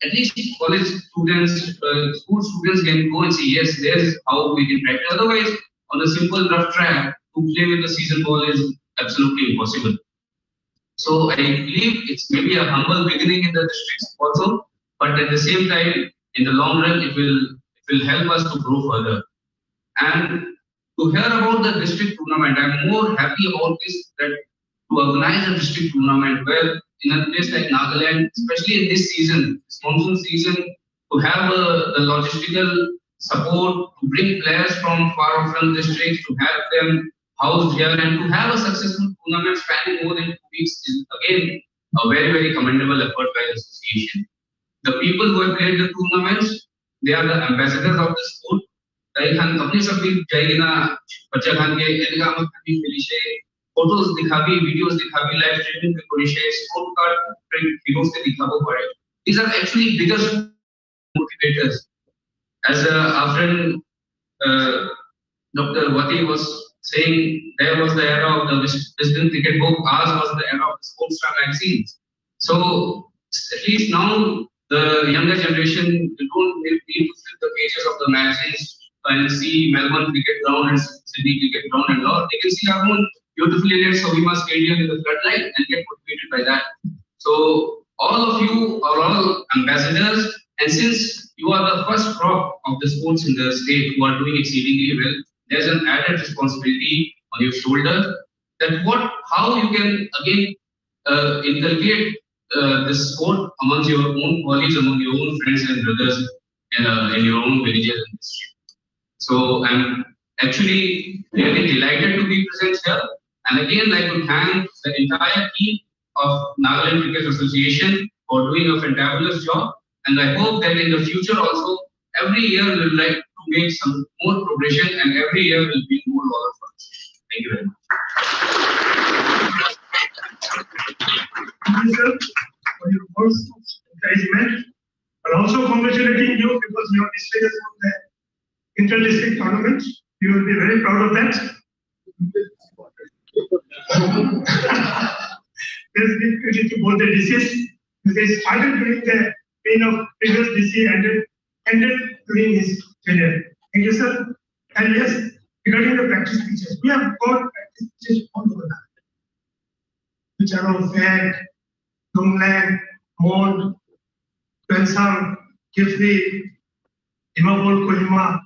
S7: at least college students, school students can go and see, yes, there's how we can practice. Otherwise, on a simple rough track, to play with the season ball is absolutely impossible. So I believe it's maybe a humble beginning in the districts also, but at the same time, in the long run, it will help us to grow further. And to hear about the district tournament, I'm more happy about this, that to organize a district tournament where in a place like Nagaland, especially in this season, this monsoon season, to have the logistical support, to bring players from far-flung districts, to have them housed here, and to have a successful tournament spanning more than 2 weeks is again a very, very commendable effort by the association. The people who have played the tournaments, they are the ambassadors of the sport. अपने सब भी जाएगी ना बच्चा खान के एलिगा मत भी फिलिशे photos दिखा भी वीडियोस दिखा भी लाइव स्ट्रीमिंग पे कोरिशे स्पोर्ट कार्ड हीरोज के दिखा वो पड़े. These are actually biggest motivators. As our friend Dr. Wati was saying, there was the era of the Wisden cricket book, ours was the era of the Sports Star magazines. So at least now the younger generation, you don't need to flip the pages of the magazines and see Melbourne cricket ground and Sydney cricket ground and all. They can see our own beautifully lit Sovima Stadium in the floodlight and get motivated by that. So all of you are all ambassadors, and since you are the first crop of the sports in the state who are doing exceedingly well, there's an added responsibility on your shoulder that how you can again inculcate this sport amongst your own colleagues, among your own friends and brothers in your own villages and districts. So I'm actually really delighted to be present here, and again like to thank the entire team of Nagaland Cricket Association for doing a fantabulous job, and I hope that in the future also every year we will like to make some more progression, and every year will be more dollar for us. Thank you very much.
S2: Thank you, sir, for your words of encouragement, but also congratulating you because your district is from the inter-district tournament. You will be very proud of that. Let's give credit to both the DCs. They started during the reign of previous DC and ended during his tenure. Thank you, sir. And yes, regarding the practice pitches, we have got practice pitches all over that, which are of Fag, Longland, Mond, Pensang, Kifli, Dimapur, Kohima,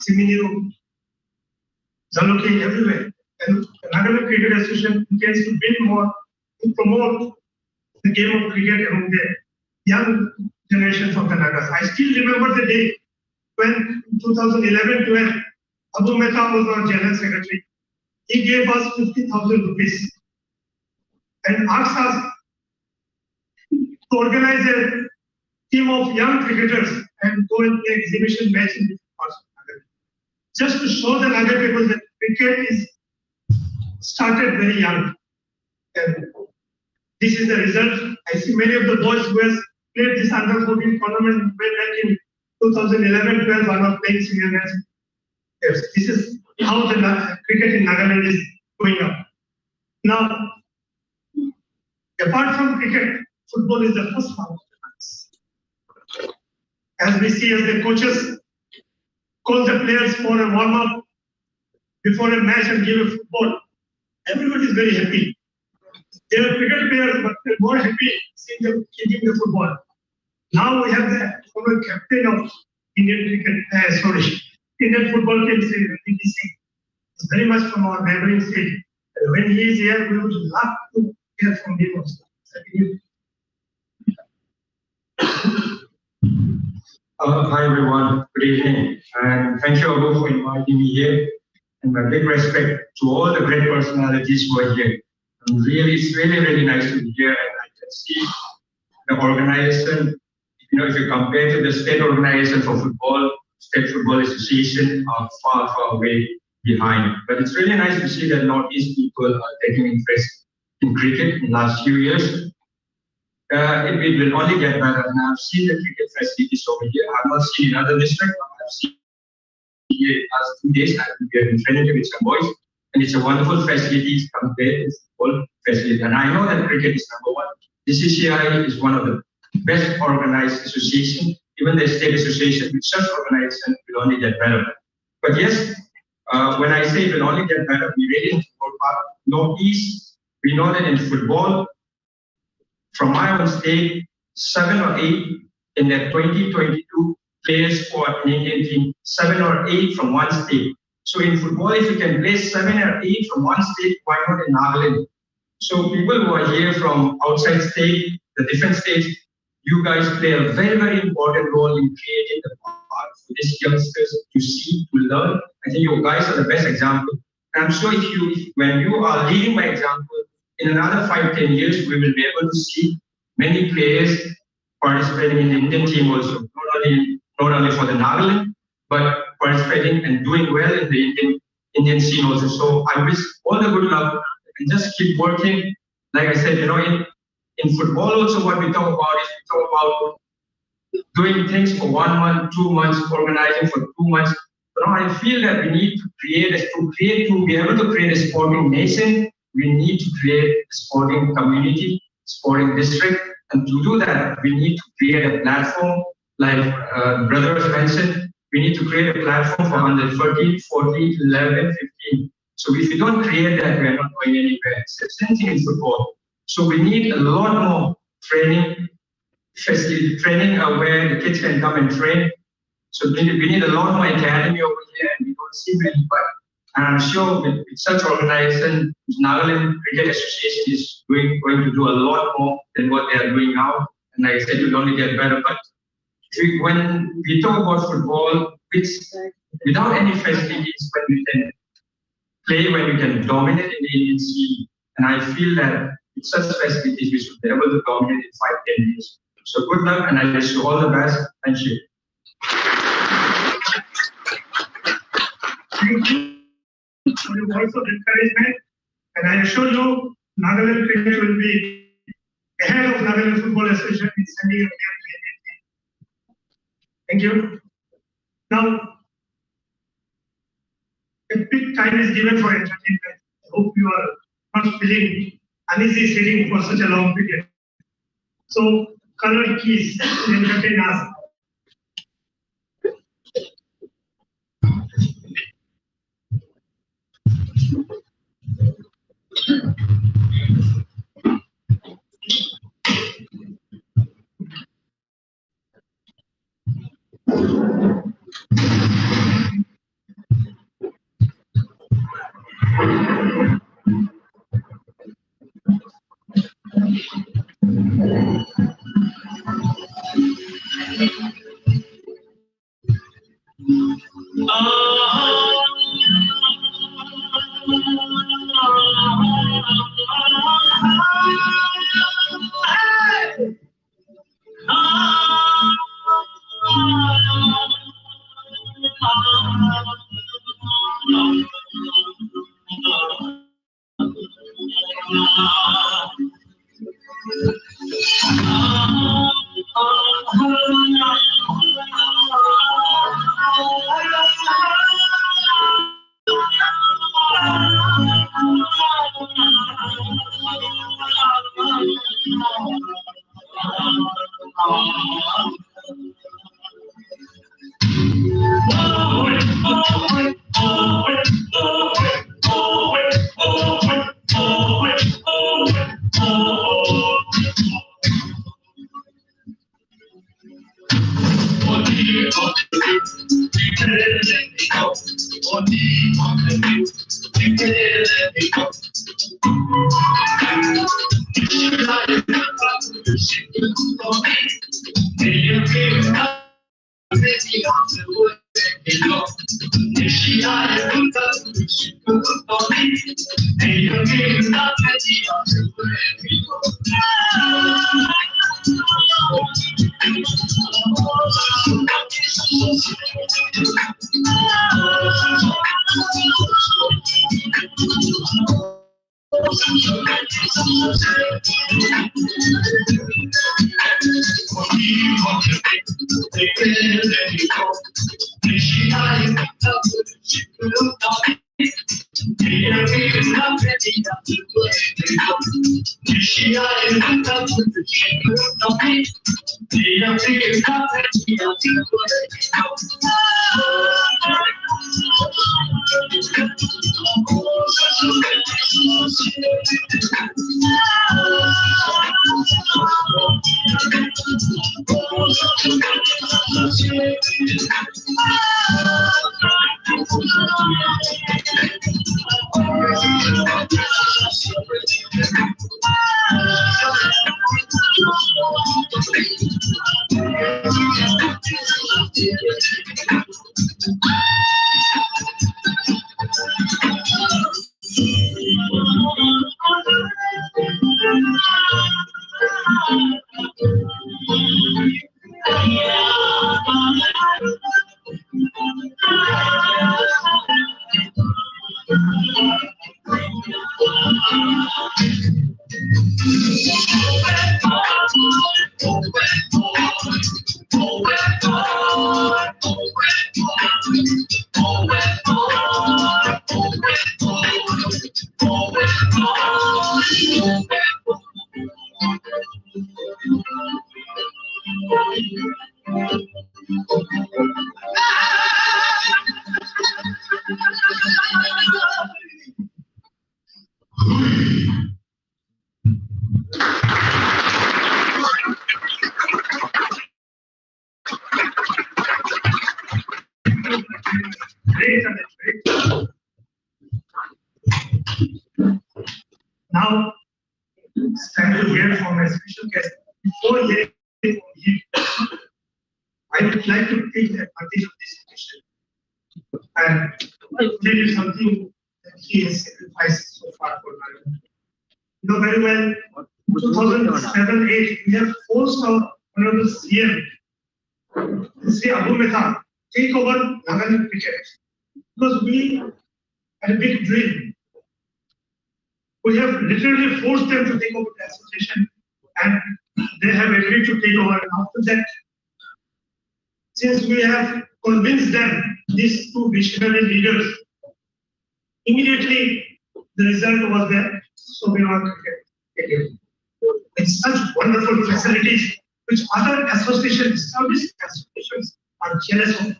S2: Siminu, Zaluki, everywhere. And the Nagaland Cricket Association intends to build more, to promote the game of cricket among the young generations of the Nagas. I still remember the day when in 2011-12, Abu Mehta was our General Secretary. He gave us 50,000 rupees and asked us to organize a team of young cricketers and go and play exhibition match in different parts of Naga. Just to show the Naga people that cricket is started very young. And this is the result. I see many of the boys who have played this under 14 tournament way back in 2011-12 are not playing senior match. Yes, this is how the cricket in Nagaland is going up. Now, apart from cricket, football is the first part of the match. As we see, as the coaches call the players for a warm-up before a match and give a football, everybody is very happy. They are cricket players, but they're more happy seeing them kicking the football. Now we have the former captain of Indian Indian football team, IDC. It's very much from our neighboring state. And when he is here, we would love to hear from him also.
S8: Hi everyone, good evening, and thank you all for inviting me here. And my big respect to all the great personalities who are here. It's really nice to be here, and I can see the organization if you compare to the state organization for football, State Football Association are far, far away behind. But it's really nice to see that Northeast people are taking interest in cricket in the last few years. It will only get better, and I've seen the cricket facilities over here. I've not seen in other districts. I've seen here last 2 days. We have been training with some boys, and it's a wonderful facility compared to football facility. And I know that cricket is number one. The CCI is one of the best organized association. Even the state association with such organization will only get better. But yes, when I say it will only get better, we really need to go back Northeast. We know that in football, from my own state, 7 or 8 in the 2022 players for an Indian team, 7 or 8 from one state. So in football, if you can play 7 or 8 from one state, why not in Nagaland? So people who are here from outside state, the different states, you guys play a very, very important role in creating the path for these youngsters to see, to learn. I think you guys are the best example. And I'm sure when you are leading by example, in another 5-10 years, we will be able to see many players participating in the Indian team also, not only for the Nagaland, but participating and doing well in the Indian scene also. So I wish all the good luck and just keep working. Like I said, in football also what we talk about is we talk about doing things for 1 month, 2 months, organizing for 2 months. But I feel that we need to be able to create a sporting nation. We need to create a sporting community, sporting district. And to do that, we need to create a platform, like brothers mentioned. We need to create a platform for under 13, 14, 11, 15. So if we don't create that, we are not going anywhere. It's the same thing in football. So we need a lot more training, where the kids can come and train. So we need a lot more academy over here, and we don't see many. But I'm sure with such organization, Nagaland Cricket Association is going to do a lot more than what they are doing now. And like I said, it will only get better. But when we talk about football, it's without any facilities, when we can play, when we can dominate in the Indian scene. And I feel that with such facilities, we should be able to dominate in 5-10 years. So good luck, and I wish you all the best. Thank you.
S2: Thank you for the words of encouragement. And I assure you, Nagaland Cricket will be ahead of Nagaland Football Association in sending a player to the team. Thank you. Now, a big time is given for entertainment. I hope you are not feeling uneasy sitting for such a long period. So, Colonel Keys will entertain us. Great, Amit, great. Now, it's time to hear from my special guest. Before hearing from him, I would like to take the advantage of this question and tell you something that he has sacrificed so far for Nagaland. You know very well, 2007-8, we have forced our honorable CM, Sri Abu Mehta, take over Nagaland cricket because we had a big dream. We have literally forced them to take over the association and they have agreed to take over. After that, since we have convinced them, these two visionary leaders, immediately the result was there, so we want cricket. With such wonderful facilities, which other associations, established associations are jealous of.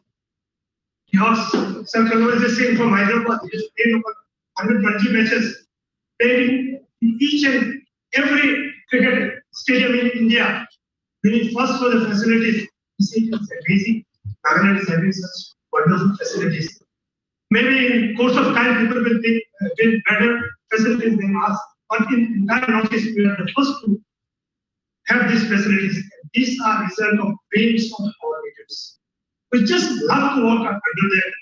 S2: Yours, Sir Kanwal is saying from Hyderabad, he has played over 120 matches, played in each and every cricket stadium in India. When he first saw the facilities, he said it's amazing. Nagaland is having such wonderful facilities. Maybe in course of time, people will build better facilities than us. But in entire Northeast, we are the first to have these facilities. These are result of dreams of our leaders. We just love to work under them.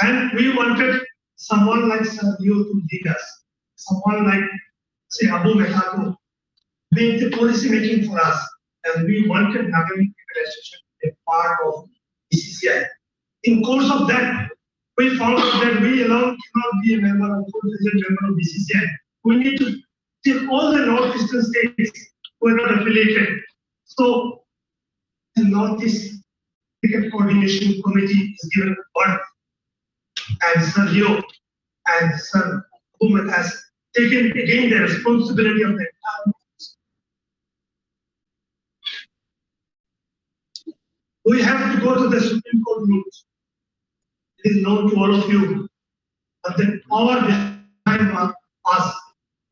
S2: And we wanted someone like Sir Leo to lead us. Someone like, say, Abu Mehta to make the policy making for us. And we wanted Nagaland Association to be a part of BCCI. In course of that, we found out that we alone cannot be a member of member of BCCI. We need to take all the northeastern states who are not affiliated. So the Northeast Cricket Coordination Committee is given birth, and Sir Leo and Sir Umar has taken again the responsibility of the entire. We have to go to the Supreme Court route. It is known to all of you, but the power behind us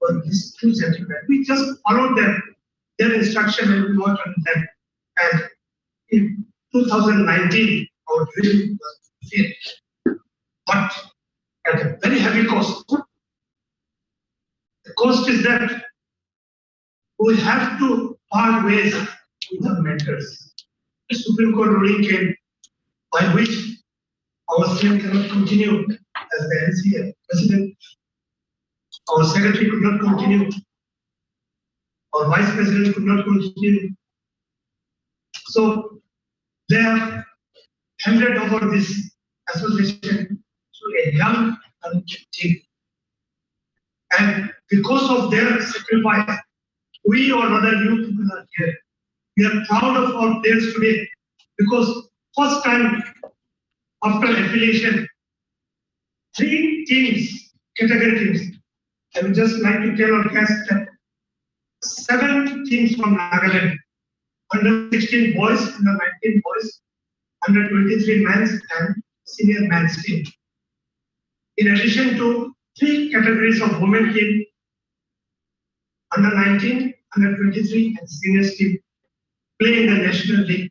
S2: were these two gentlemen. We just followed them, their instruction, and we worked on them. And in 2019, our dream was finished, but at a very heavy cost. The cost is that we have to part ways with our mentors. The Supreme Court ruling came by which our CM cannot continue as the NCA president. Our secretary could not continue. Our vice president could not continue. So they have handed over this association to a young team.
S9: And because of their sacrifice, we or other youth people are here. We are proud of our players today because first time after affiliation, 3 teams, category teams. I would just like to tell our guests that 7 teams from Nagaland, under 16 boys, under 19 boys, under 23 men's and senior men's team. In addition to 3 categories of women team, under 19, under 23 and seniors team play in the National League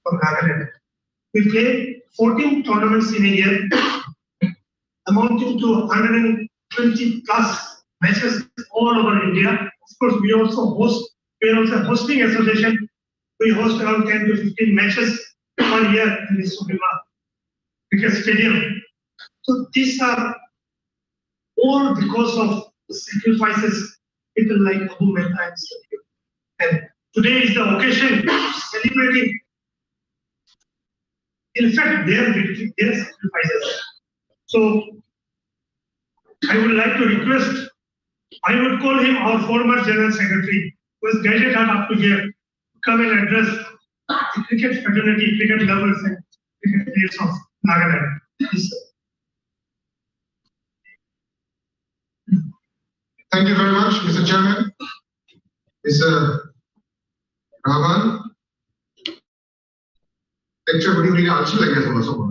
S9: from Nagaland. We play 14 tournaments in a year, amounting to 120 plus matches all over India. Of course, we are also a hosting association. We host around 10 to 15 matches 1 year in the Subima Cricket Stadium. So these are all because of the sacrifices people like Abu Mehta and Sadio. And today is the occasion celebrating, in fact, their victory, their sacrifices. So I would like to request, I would call him our former General Secretary, who has guided us up to here, to come and address the cricket fraternity, cricket lovers and cricket players of Nagaland. Please, sir.
S5: Thank you very much, Mr. Chairman. Mr. Rahman. Lecture budi budi alsi lagi sama semua.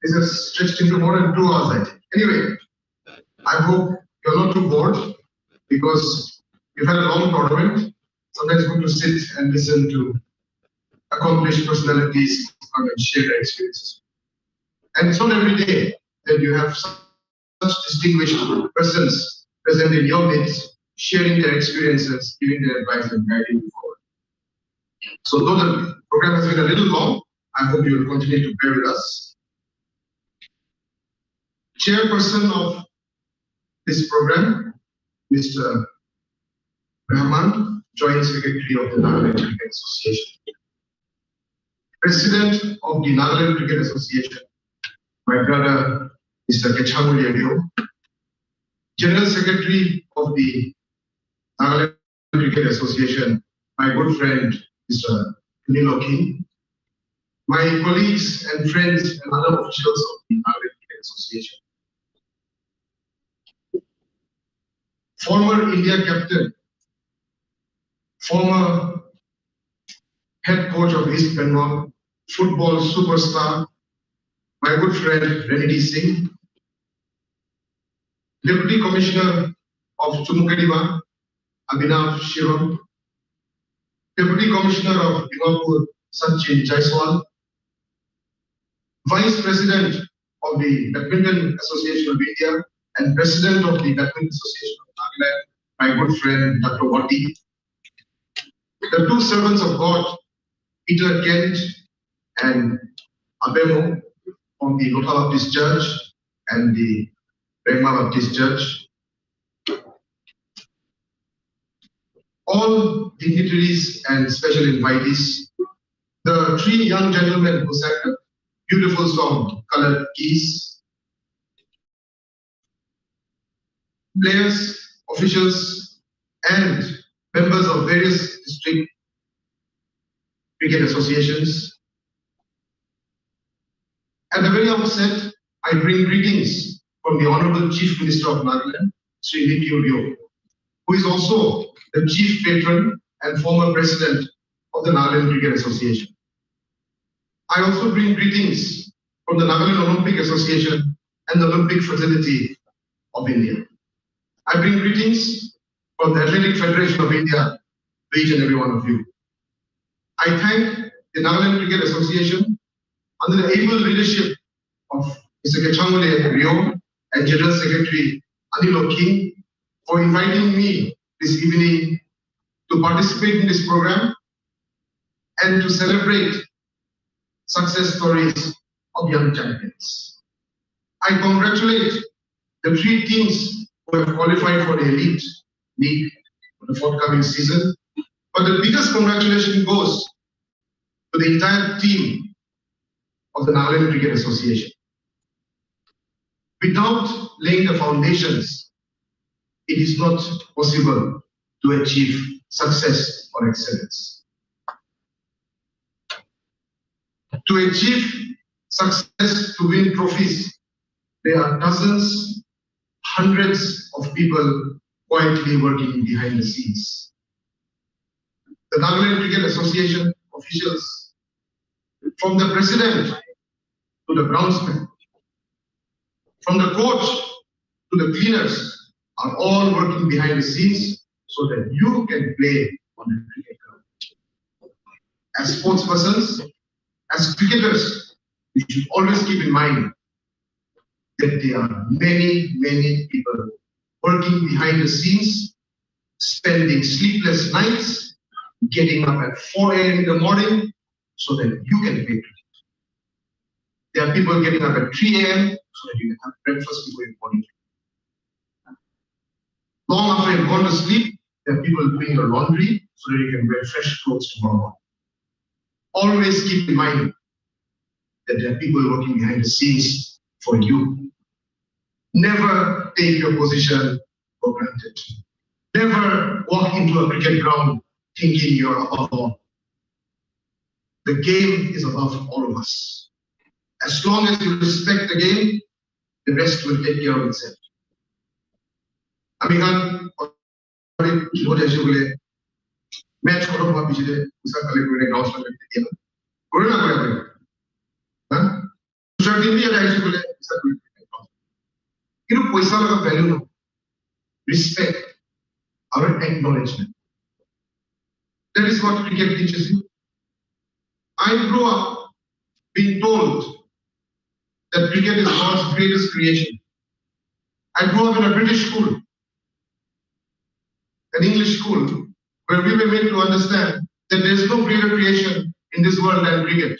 S5: This is stretched into more than 2 hours, I think. Anyway, I hope you're not too bored because you've had a long tournament. Sometimes it's good to sit and listen to accomplished personalities and share their experiences. And it's not every day that you have such distinguished persons present in your midst, sharing their experiences, giving their advice and guiding you forward. So though the program has been a little long, I hope you will continue to bear with us. Chairperson of this program, Mr. Rahman, Joint Secretary of the Nagaland Cricket Association. President of the Nagaland Cricket Association, my brother, Mr. Kechamuli. General Secretary of the Nagaland Cricket Association, my good friend, Mr. Nilo King. My colleagues and friends and other officials of the Nagaland Cricket Association. Former India captain, former head coach of East Bengal, football superstar, my good friend Renity Singh, Deputy Commissioner of Chumukadiva, Abhinav Shivam, Deputy Commissioner of Dimapur, Sachin Jaiswal, Vice President of the Badminton Association of India and President of the Badminton Association of Nagaland, my good friend Dr. Wati, the 2 servants of God, Peter Kent and Abemo from the Lotha Baptist Church and the Rema Baptist Church, all dignitaries and special invitees, the 3 young gentlemen who sang a beautiful song, Colored Keys, players, officials, and members of various district cricket associations. At the very outset, I bring greetings from the Honorable Chief Minister of Nagaland, Sri Nityu Ryo, who is also the Chief Patron and former President of the Nagaland Cricket Association. I also bring greetings from the Nagaland Olympic Association and the Olympic Fraternity of India. I bring greetings from the Athletic Federation of India to each and every one of you. I thank the Nagaland Cricket Association under the able leadership of Mr. Kechamule Rio and General Secretary Anilo King for inviting me this evening to participate in this program and to celebrate success stories of young champions. I congratulate the 3 teams who have qualified for the Elite League for the forthcoming season, but the biggest congratulation goes to the entire team of the Nagaland Cricket Association. without laying the foundations, it is not possible to achieve success or excellence. To achieve success, to win trophies, there are dozens, hundreds of people quietly working behind the scenes. The Nagaland Cricket Association officials, from the president to the groundsman, from the coach to the cleaners, are all working behind the scenes so that you can play on the cricket ground. As sportspersons, as cricketers, we should always keep in mind that there are many, many people working behind the scenes, spending sleepless nights, getting up at 4 a.m. in the morning so that you can play cricket. There are people getting up at 3 a.m. so that you can have breakfast before your morning. Long after you've gone to sleep, there are people doing your laundry so that you can wear fresh clothes tomorrow morning. Always keep in mind that there are people working behind the scenes for you. Never take your position for granted. Never walk into a cricket ground thinking you're above all. The game is above all of us. As long as you respect the game, the rest will take care of itself. Amihan, match for the Pishide, Usa Kalekure, Gaussman, and Corona. Certainly, I should you know, Poisa value, respect, our acknowledgement. That is what cricket teaches you. I grew up being told that cricket is God's greatest creation. I grew up in a British school, an English school, where we were made to understand that there is no greater creation in this world than cricket.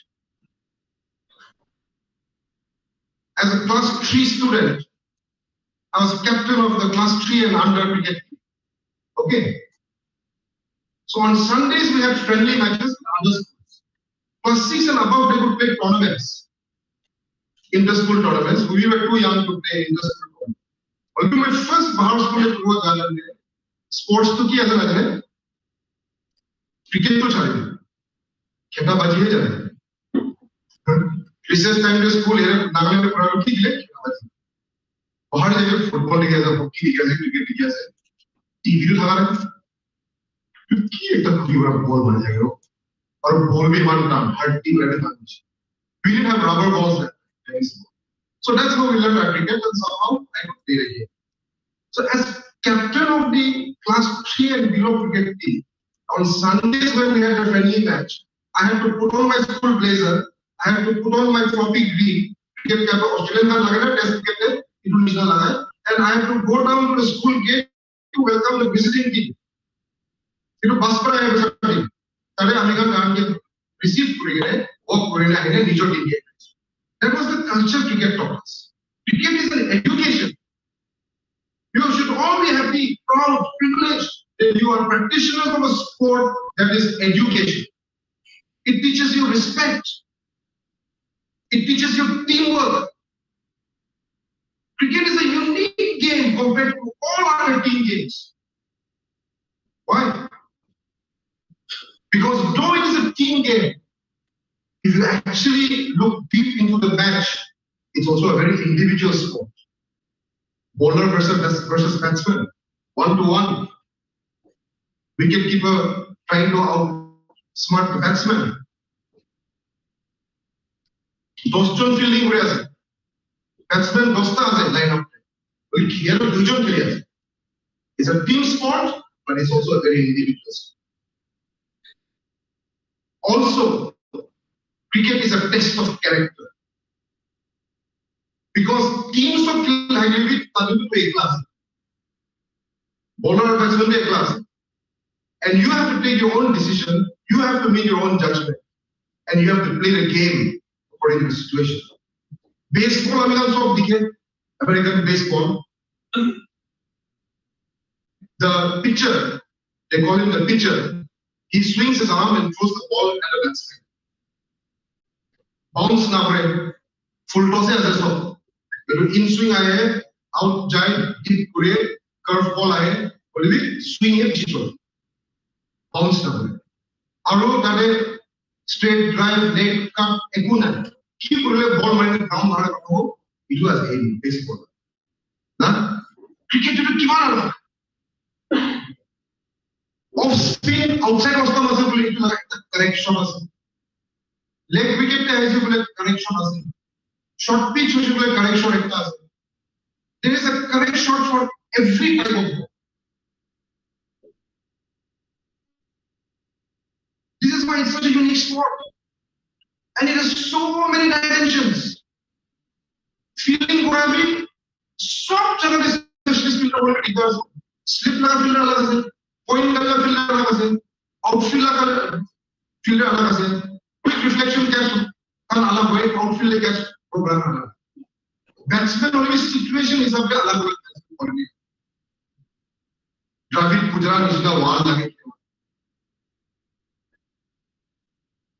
S5: As a class 3 student, I was captain of the class 3 and under cricket team. Okay. So on Sundays we had friendly matches with other schools. Class 6 and above they would play tournaments, inter-school tournaments. We were too young to play inter-school tournaments. Although my first Bahar school in Nagaland, sports to ki aisa lagane, cricket to chale, kheta baji hai jane. Recess time में school है Nagaland में पढ़ा ठीक है, बाहर जगह football लिखा है, hockey लिखा है, cricket लिखा है, TV तो लगा रहे हैं, क्योंकि एक तक पूरा ball बन जाएगा, और ball भी one time, hard team रहने था कुछ. We didn't have rubber balls then. So that's how we learned our cricket, and somehow I could play the game. So as captain of the class 3 and below cricket team, on Sundays when we had a friendly match, I had to put on my school blazer, I had to put on my floppy green, cricket cap, Australian का लगा test cricket Indonesia लगा, and I had to go down to the school gate to welcome the visiting team. You know, bus पर आए बच्चे, सारे American गांव के receive करेंगे, walk करेंगे, आगे नीचे team के. That was the culture cricket taught us. Cricket is an education. You should all be happy, proud, privileged that you are practitioners of a sport that is education. It teaches you respect. It teaches you teamwork. Cricket is a unique game compared to all other team games. Why? Because though it is a team game, if you actually look deep into the match, it's also a very individual sport. Bowler versus batsman, 1-to-1. Wicketkeeper trying to outsmart the batsman. Doston fielding করে আছে, batsman dosta আছে line up. ওই খেলার দুইজন খেলে আছে. It's a team sport, but it's also a very individual sport. Also, cricket is a test of character. Because teams of language are going to play class. Bowler and batsman play class. And you have to take your own decision, you have to make your own judgment, and you have to play the game according to the situation. Baseball, I mean, also American baseball. The pitcher, they call him the pitcher, he swings his arm and throws the ball at the batsman. Bounce na pare, full toss hai aisa. तो in swing आए हैं, out जाए, hit पूरे, curve ball आए, बोले भी swing है जीतो, बाउंस ना बोले, आरो तारे स्ट्रेट ड्राइव लेग का एकुना, की बोले बॉल मारने ग्राउंड मारने को, इटू आज है बेसबॉल, ना क्रिकेट तो किमान आला, off spin outside of the muscle बोले इटू करेक्शन मसल, लेग विकेट का ऐसे बोले correction muscle, short pitch which will correct shot ekta ase. There is a correct shot for every type of ball. This is why it's such a unique sport, and it has so many dimensions. Fielding kora bhi sob jagah pe specialist fielder bole ki does slip laga fielder alag ase, point laga fielder alag ase, outfield laga fielder alag ase, quick reflection catch kan alag hoye, outfield le catch program alag. Batsman always situation is up alag alag. Dravid Gujarat is the wall lage.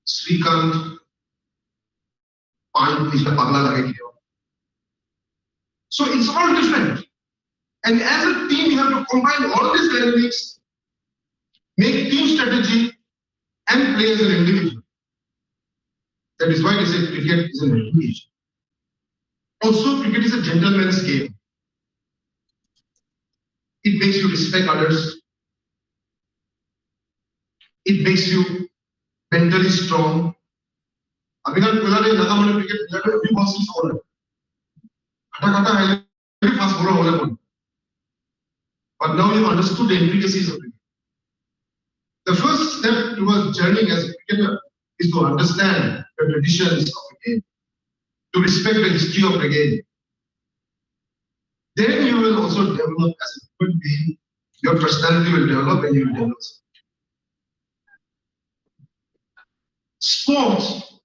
S5: Srikanth Pan is the pagla lage. So it's all different. And as a team, you have to combine all these dynamics, make team strategy, and play as an individual. That is why they say cricket is an education. Also, cricket is a gentleman's game. It makes you respect others. It makes you mentally strong. Abhinand Kulare Nagaland cricket player every boss is all. Very fast bowler. But now you understood the intricacies of cricket. The first step towards journeying as a cricketer is to understand the traditions of the game, to respect the history of the game. Then you will also develop as a human being. Your personality will develop and you will develop. Sports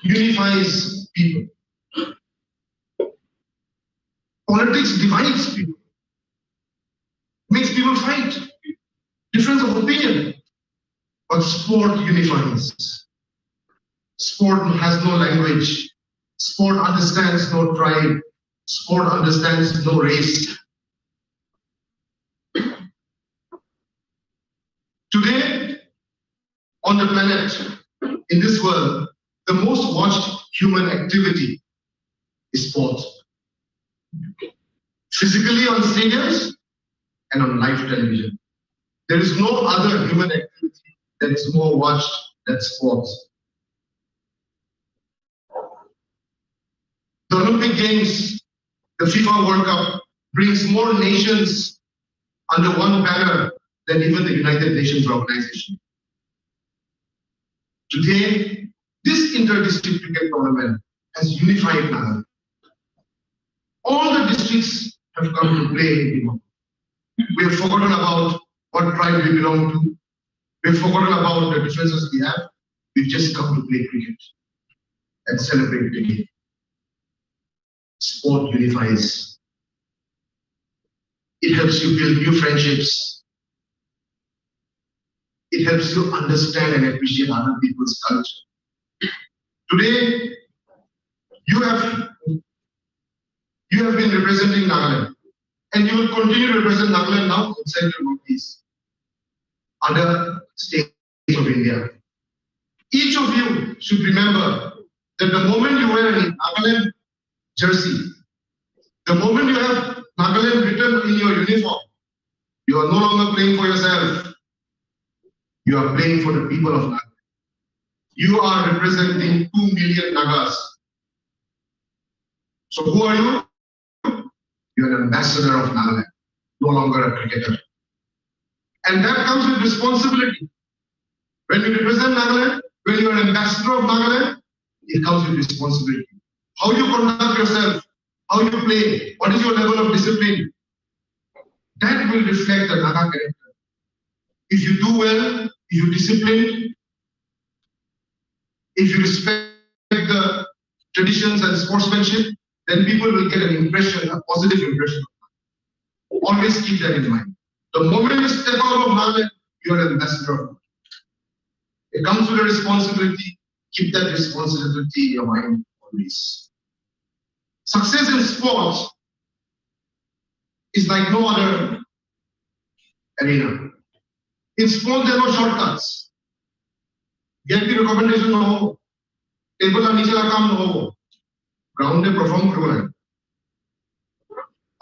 S5: unifies people. Politics divides people, makes people fight, difference of opinion. But sport unifies. Sport has no language. Sport understands no tribe. Sport understands no race. Today, on the planet, in this world, the most watched human activity is sport. Physically on stadiums and on live television. There is no other human activity that is more watched than sports. The Olympic Games, the FIFA World Cup, brings more nations under one banner than even the United Nations organization. Today, this inter-district cricket tournament has unified Nagaland. All the districts have come to play in Bima. We have forgotten about what tribe we belong to. We have forgotten about the differences we have. We've just come to play cricket and celebrate the game. Sport unifies. It helps you build new friendships. It helps you understand and appreciate other people's culture. Today, you have been representing Nagaland, and you will continue to represent Nagaland now outside the Northeast, other states of India. Each of you should remember that the moment you wear a Nagaland jersey, the moment you have Nagaland written in your uniform, you are no longer playing for yourself. You are playing for the people of Nagaland. You are representing 2 million Nagas. So who are you? You are an ambassador of Nagaland, no longer a cricketer. And that comes with responsibility. When you represent Nagaland, when you are an ambassador of Nagaland, it comes with responsibility. How you conduct yourself, how you play, what is your level of discipline, that will reflect the Naga character. If you do well, if you discipline, if you respect the traditions and sportsmanship, then people will get an impression, a positive impression. Always keep that in mind. The moment you step out of Nagaland, you are an ambassador. It comes with a responsibility. Keep that responsibility in your mind always. Success in sports is like no other arena. In sport, there are no shortcuts. Get the recommendation no table का नीचे का काम no ground में perform करना है.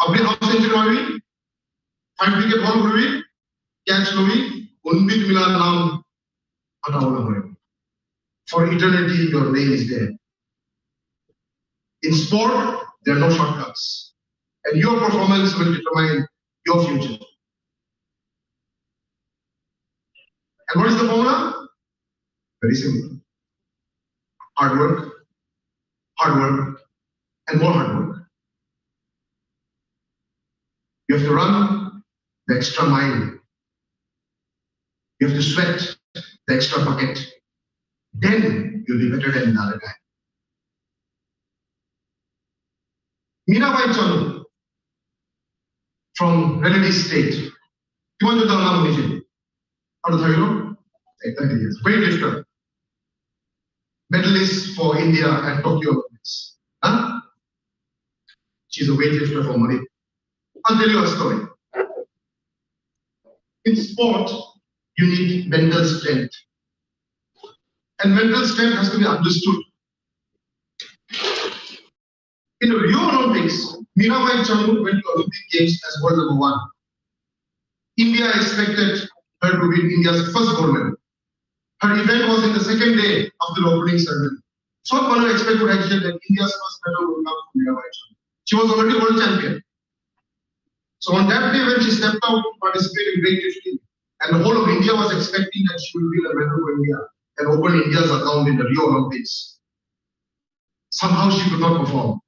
S5: अपने half century मारी, 5 wicket ball करी, catch लोगी, उन्नत मिला नाम हटाओ ना होए. For eternity, your name is there. In sport, there are no shortcuts, and your performance will determine your future. And what is the formula? Very simple. Hard work, and more hard work. You have to run the extra mile. You have to sweat the extra bucket. Then you'll be better than the other guy. Mirabai Chanu from Renedy State. You want to tell now, Nijin? How to tell you? 30 years. Weightlifter. Medalist for India at Tokyo Olympics. Huh? She's a weightlifter for money. I'll tell you a story. In sport, you need mental strength. And mental strength has to be understood. In the Rio Olympics, Mirabai Chanu went to Olympic Games as world number 1. India expected her to win India's first gold medal. Her event was in the second day after the opening ceremony. So one expected actually that India's first medal would come from Mirabai Chanu. She was already world champion. So on that day when she stepped out to participate in weightlifting, and the whole of India was expecting that she would win a medal for India and open India's account in the Rio Olympics, somehow she could not perform.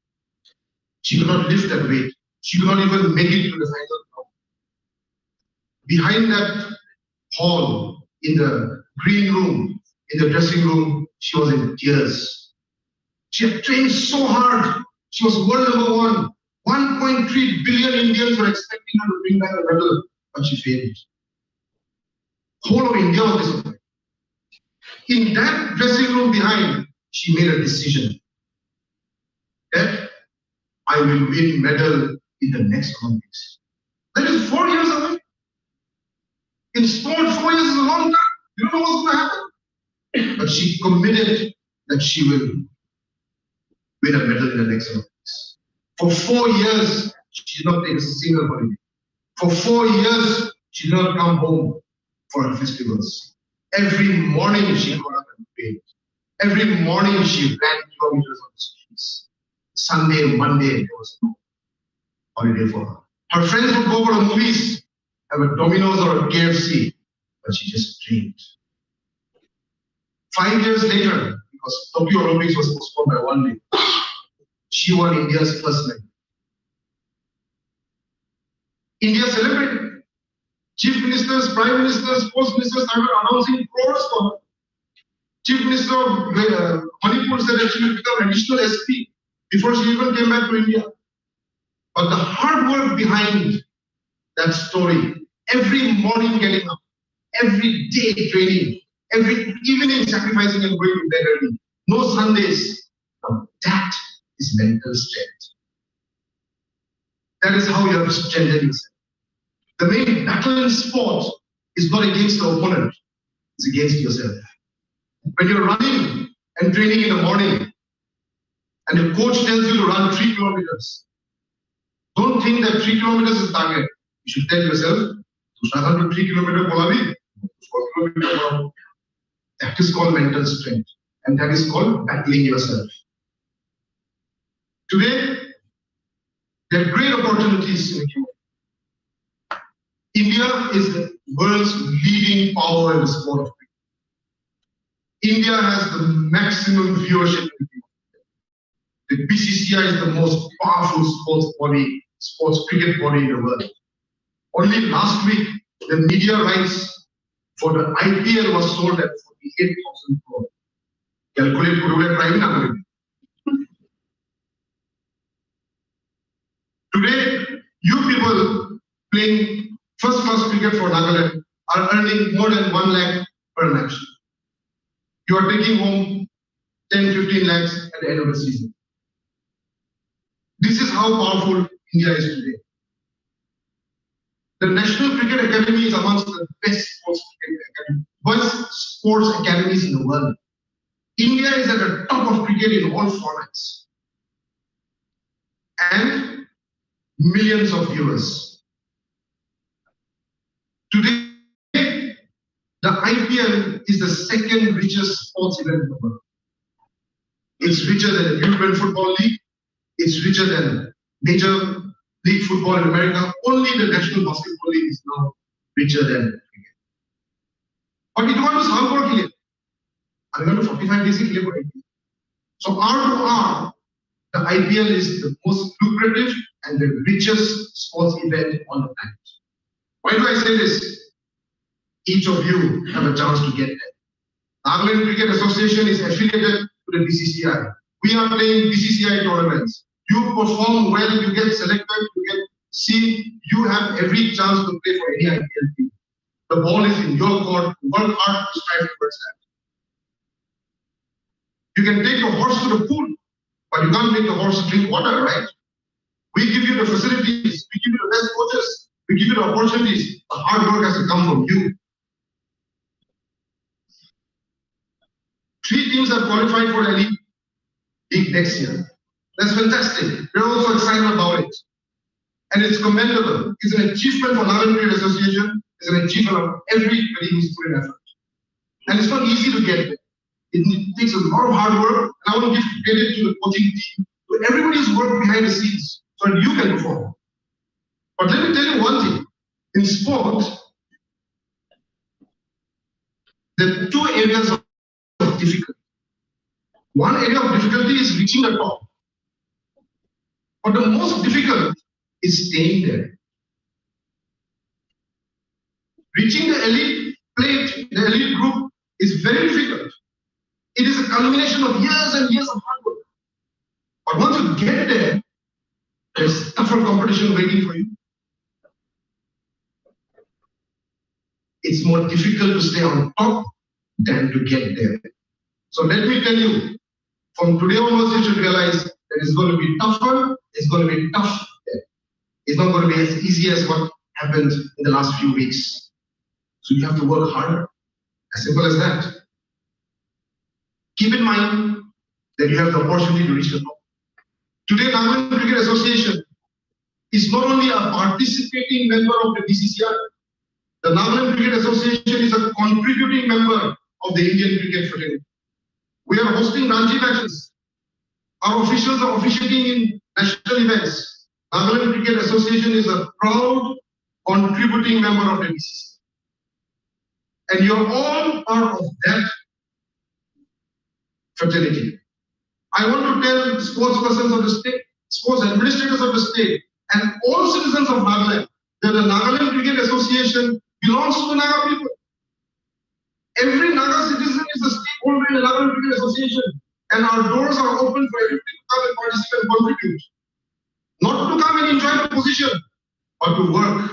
S5: She could not lift that weight. She could not even make it to the final round. Behind that hall, in the green room, in the dressing room, she was in tears. She had trained so hard. She was world number 1. 1.3 billion Indians were expecting her to bring back a medal, but she failed. Whole of India was disappointed. In that dressing room behind, she made a decision that I will win medal in the next Olympics. That is 4 years away. In sport, 4 years is a long time. You don't know what's going to happen. But she committed that she will win a medal in the next Olympics. For 4 years, she did not take a single holiday. For 4 years, she did not come home for her festivals. Every morning she got up and prayed. Every morning she ran kilometers on the streets. Sunday, Monday, there was no holiday for her. Her friends would go for the movies, have a Domino's or a KFC, but she just dreamed. 5 years later, because Tokyo Olympics was postponed by 1 day, she won India's first medal. India celebrated. Chief ministers, prime ministers, sports ministers started announcing crores for her. Chief Minister of Manipur said that she will become additional SP before she even came back to India. But the hard work behind that story, every morning getting up, every day training, every evening sacrificing and going to bed early, no Sundays, that is mental strength. That is how you have strengthened yourself. The main battle in sport is not against the opponent, it's against yourself. When you're running and training in the morning, and the coach tells you to run 3 kilometers, don't think that 3 kilometers is target. You should tell yourself, to 3 kilometers bolabi, 4 kilometers. That is called mental strength, and that is called battling yourself. Today, there are great opportunities in the human. India is the world's leading power in the sport of cricket. India has the maximum viewership in the world. The BCCI is the most powerful sports cricket body in the world. Only last week, the media rights for the IPL was sold at 48,000 crores. Calculate Kurulet Prime. Today, you people playing first-class cricket for Nagaland are earning more than 1 lakh per match. You are taking home 10-15 lakhs at the end of the season. This is how powerful India is today. The National Cricket Academy is amongst the best sports academies in the world. India is at the top of cricket in all formats. And millions of viewers. Today, the IPL is the second richest sports event in the world. It's richer than the European Football League. It's richer than Major League Football in America. Only the National Basketball League is now richer than cricket. But it was how for cricket. I'm going to 45 days in cricket. So R to R, the IPL is the most lucrative and the richest sports event on the planet. Why do I say this? Each of you have a chance to get there. Nagaland Cricket Association is affiliated to the BCCI. We are playing BCCI tournaments. You perform well, you get selected, you get seen, you have every chance to play for any IPL team. The ball is in your court, work hard to strive towards that. You can take the horse to the pool, but you can't make the horse drink water, right? We give you the facilities, we give you the best coaches, we give you the opportunities. The hard work has to come from you. 3 teams have qualified for the league next year. That's fantastic. We're also excited about it. And it's commendable. It's an achievement for Nagaland Cricket Association. It's an achievement of everybody who's put in effort. And it's not easy to get there. It takes a lot of hard work. And I want to give credit to the coaching team, to everybody who's worked behind the scenes so that you can perform. But let me tell you one thing. In sport, there are 2 areas of difficulty. One area of difficulty is reaching the top. But the most difficult is staying there. Reaching the elite plate, the elite group, is very difficult. It is a culmination of years and years of hard work. But once you get there, there's tougher competition waiting for you. It's more difficult to stay on top than to get there. So let me tell you, from today onwards, you should realize that it's going to be tougher, it's going to be tough there. It's not going to be as easy as what happened in the last few weeks. So you have to work harder. As simple as that. Keep in mind that you have the opportunity to reach the top. Today, Nagaland Cricket Association is not only a participating member of the BCCI, the Nagaland Cricket Association is a contributing member of the Indian Cricket Fraternity. We are hosting Ranji matches. Our officials are officiating in national events. Nagaland Cricket Association is a proud contributing member of the BCCI. And you're all part of that fraternity. I want to tell sports persons of the state, sports administrators of the state, and all citizens of Nagaland that the Nagaland Cricket Association belongs to the Naga people. Every Naga citizen is a stakeholder in the Nagaland Cricket Association, and our doors are open for everybody to come and participate and contribute. Not to come and enjoy the position, but to work.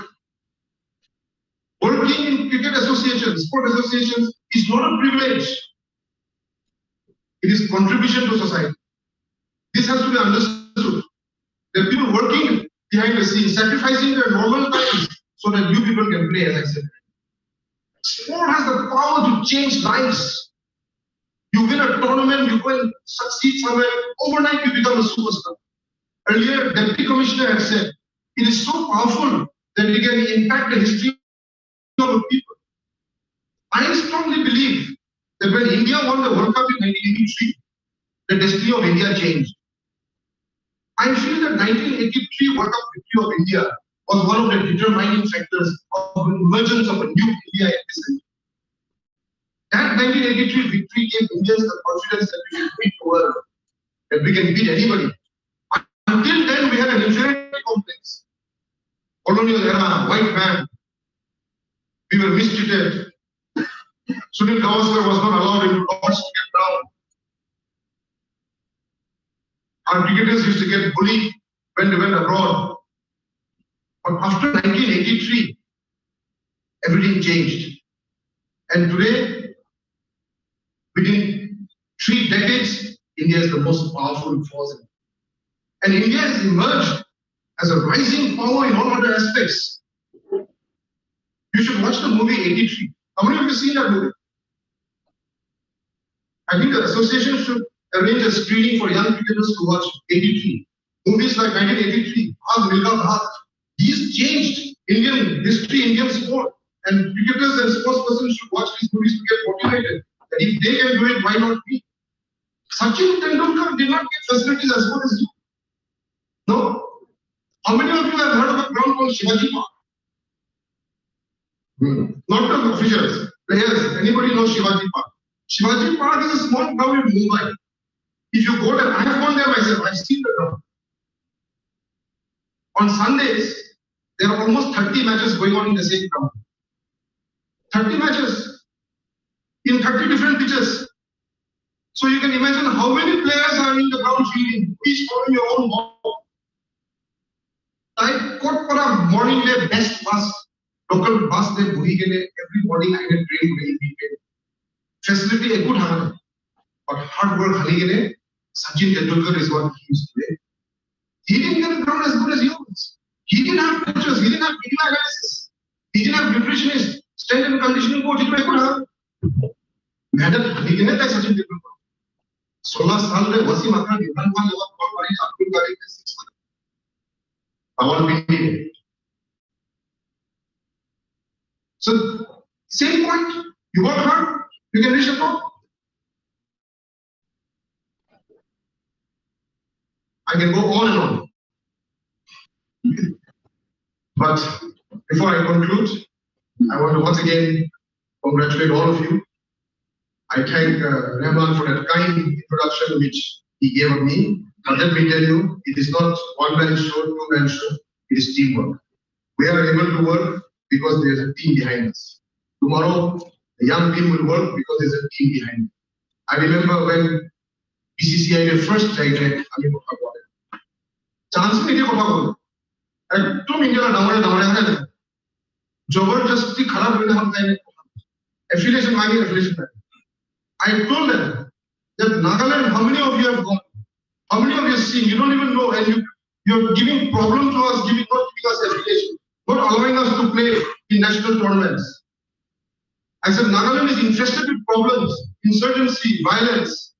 S5: Working in cricket associations, sport associations is not a privilege. It is contribution to society. This has to be understood. There are people working behind the scenes, sacrificing their normal times so that you people can play, as I said. Sport has the power to change lives. You win a tournament, you go and succeed somewhere, overnight you become a superstar. Earlier, Deputy Commissioner had said, it is so powerful that it can impact the history of the people. I strongly believe that when India won the World Cup in 1983, the destiny of India changed. I feel that 1983 World Cup victory of India was one of the determining factors of the emergence of a new India in this century. That 1983 victory gave Indians the confidence that we can beat the world, that we can beat anybody. Until then, we had an inferiority complex. Colonial era, white man. We were mistreated. Sunil Gavaskar was not allowed into Lords to get down. Our cricketers used to get bullied when they went abroad. But after 1983, everything changed. And today, within 3 decades, India is the most powerful force. And India has emerged as a rising power in all other aspects. You should watch the movie 83. How many of you have seen that movie? I think the association should arrange a screening for young cricketers to watch 83. Movies like 1983, Bhaag Milkha Bhaag. These changed Indian history, Indian sport. And cricketers and sportspersons should watch these movies to get motivated. And if they can do it, why not me? Sachin Tendulkar did not get facilities as good as you. No? How many of you have heard of a ground called Shivaji Park? Not the officials, players. Anybody knows Shivaji Park? Shivaji Park is a small ground in Mumbai. If you go there, I have gone there myself, I've seen the ground. On Sundays, there are almost 30 matches going on in the same ground. 30 matches in 30 different pitches. So you can imagine how many players are in the ground fielding, each following your own ball. I got for a morning day best bus, local bus they every morning I get trained very weekend. Facility a good hammer, but hard work Sachin Tendulkar is what he used to do. He didn't get a ground as good as yours. He didn't have coaches, he didn't have video analysis, he didn't have nutritionists, strength and conditioning coach, he didn't have मेहनत ही नहीं था सचिन तेंदुलकर 16 साल में वसीम अकरम इमरान खान जवाब call Abdul Qadir के 6 Rawalpindi. So same point, you work hard, you can reach the top. I can go on and on. But before I conclude, I want to once again congratulate all of you. I thank Rahman for that kind introduction which he gave of me. Now let me tell you, it is not one-man show, two-man show, it is teamwork. We are able to work because there is a team behind us. Tomorrow, the young team will work because there is a team behind it. I remember when BCCI first tried chance me देखो बाबू, तुम India down है, जबरदस्ती खराब होने हम कहेंगे, affiliation मांगे affiliation मांगे. I told them that Nagaland, how many of you have gone? How many of you have seen? You don't even know, and you're giving problem to us, not giving us affiliation, not allowing us to play in national tournaments. I said Nagaland is infested with problems, insurgency, violence.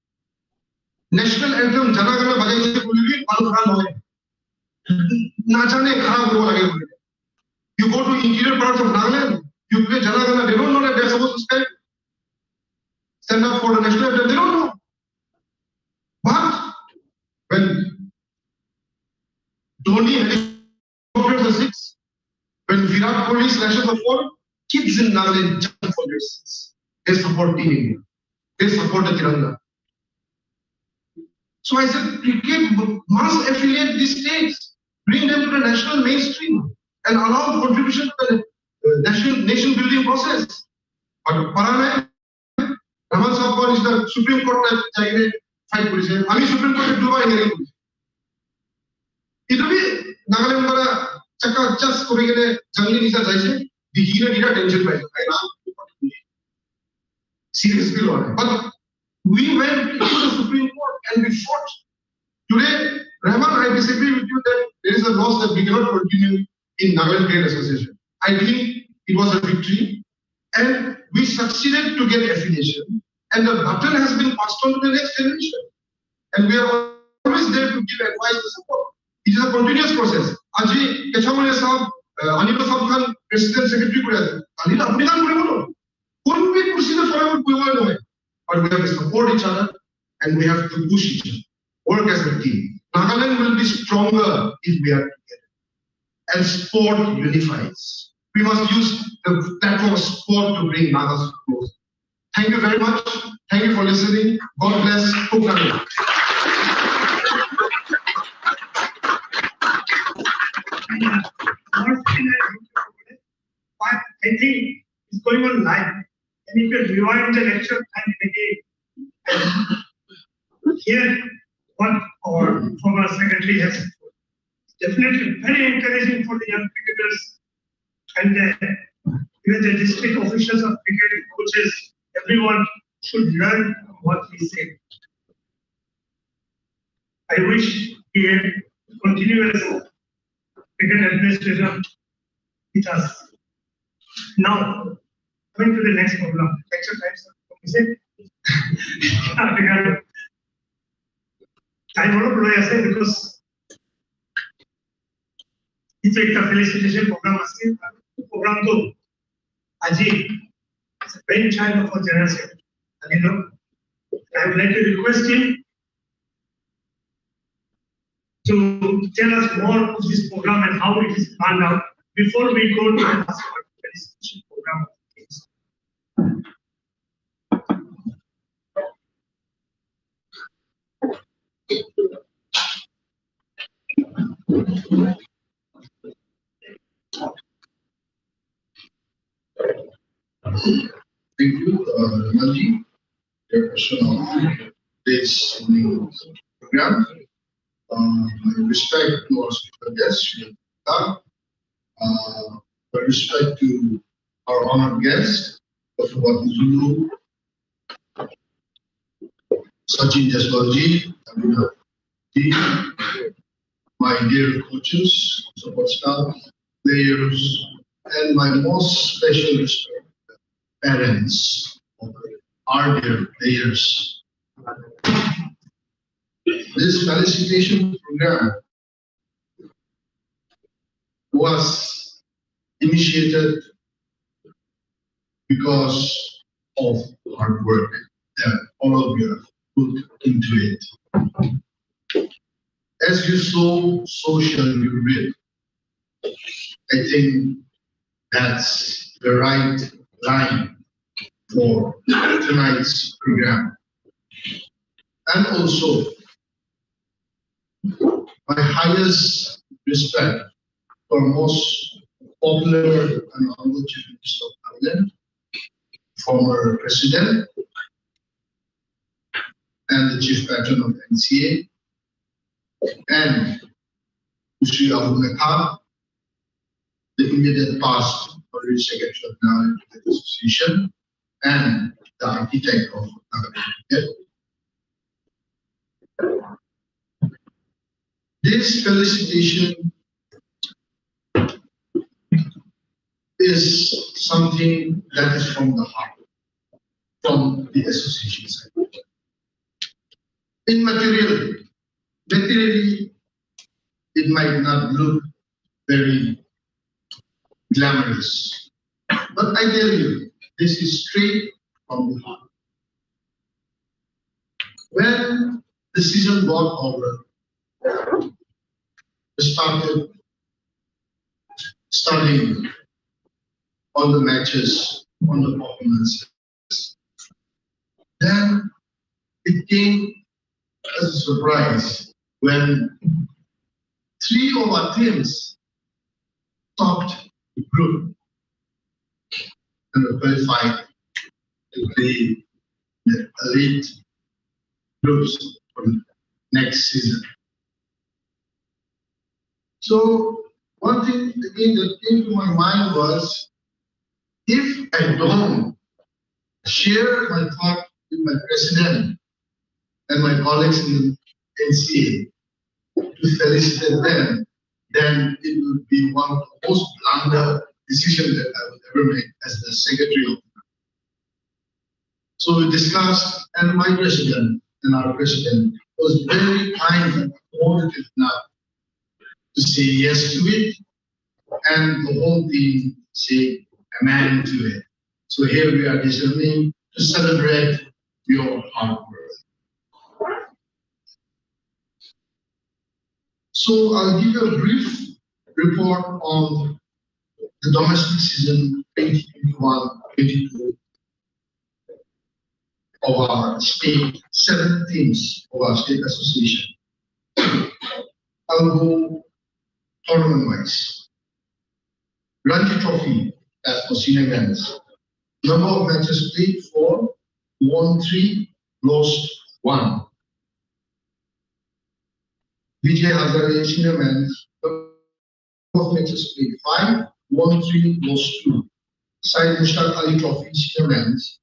S5: National anthem, Jana Gana Bajai Se Kulili, Palkhan Hoye. You go to interior parts of Nagaland, you play Jana Gana, they don't know that they're supposed to stand up for the national anthem, they don't know. But when Dhoni helicopters the 6, when Virat Kohli slashes the 4, kids in Nagaland jump for their seats. They support Team India. They support the Tiranga. So I said, cricket must affiliate these states, bring them to the national mainstream, and allow contribution to the nation building process. But Parana, Raman Sahab is the Supreme Court that fight police. I mean, Supreme Court do by hearing police. It will be Nagaland para chaka just kore gele jangli nisa jaise. The hero did not tension by. Seriously, Lord. But we went to the Supreme Court and we fought. Today, Rahman, I disagree with you that there is a loss that we cannot continue in Nagaland Trade Association. I think it was a victory and we succeeded to get affiliation and the baton has been passed on to the next generation. And we are always there to give advice and support. It is a continuous process. Aji, Kechamule Sahab, Anil Sahab Khan, President Secretary Kure. Anil, apni Khan Kure bolo. Koun bhi kursi mein forever koi hai. But we have to support each other and we have to push each other. Work as a team. Nagaland will be stronger if we are together. And sport unifies. We must use the platform of sport to bring Nagas closer. Thank you very much. Thank you for listening. God bless.
S9: I think it's going on live. And if you rewind the lecture time and again, here what our former secretary has said. Definitely very encouraging for the young cricketers and even the district officials of cricket, coaches, everyone should learn what he said. I wish he had continue as cricket administrator with us. Now, coming to the next program, lecture types. Is it? I want to blow your because it's a felicitation program. Program to Ajit is a brainchild of our generation. And you know, I would like to request him to tell us more of this program and how it is planned out before we go to the last part of the felicitation program.
S5: Thank you, Ramanji, chairperson of this program. My respect to our speaker guests, my respect to our honored guest, Dr. Wati Zulu, Sachin Jaswalji, my dear coaches, support staff, players, and my most special respect, parents of our dear players. This felicitation program was initiated because of hard work that all of you have put into it. As you sow, so shall you reap. I think that's the right line for tonight's program. And also, my highest respect for most popular and honorable Chief Minister of Nagaland, former President, and the Chief Patron of NCA, and Sri Abu Mekha, the immediate past Honorary Secretary of Nagaland Cricket Association, and the architect of Nagaland. This felicitation is something that is from the heart, from the association side. In materially, it might not look very glamorous, but I tell you, this is straight from the heart. When the season got over, started studying on the matches, on the performances. Then it came as a surprise when 3 of our teams topped the group and were qualified to play the elite groups for the next season. So one thing again that came to my mind was, if I don't share my thought with my president and my colleagues in the NCA to felicitate them, then it would be one of the most blunder decisions that I would ever make as the secretary of. So we discussed, and my president and our president was very kind and accommodative enough to say yes to it, and the whole team say amen to it. So here we are determined to celebrate your hard work. So I'll give you a brief report on the domestic season 2021-22 of our state, 7 teams of our state association. I'll go tournament-wise. Ranji Trophy, as for senior men's. Number of matches played: 4, won 3, lost 1. Vijay Hazare senior men's. Number of matches played: 5, won 3, lost 2. Syed Mushtaq Ali Trophy senior men's.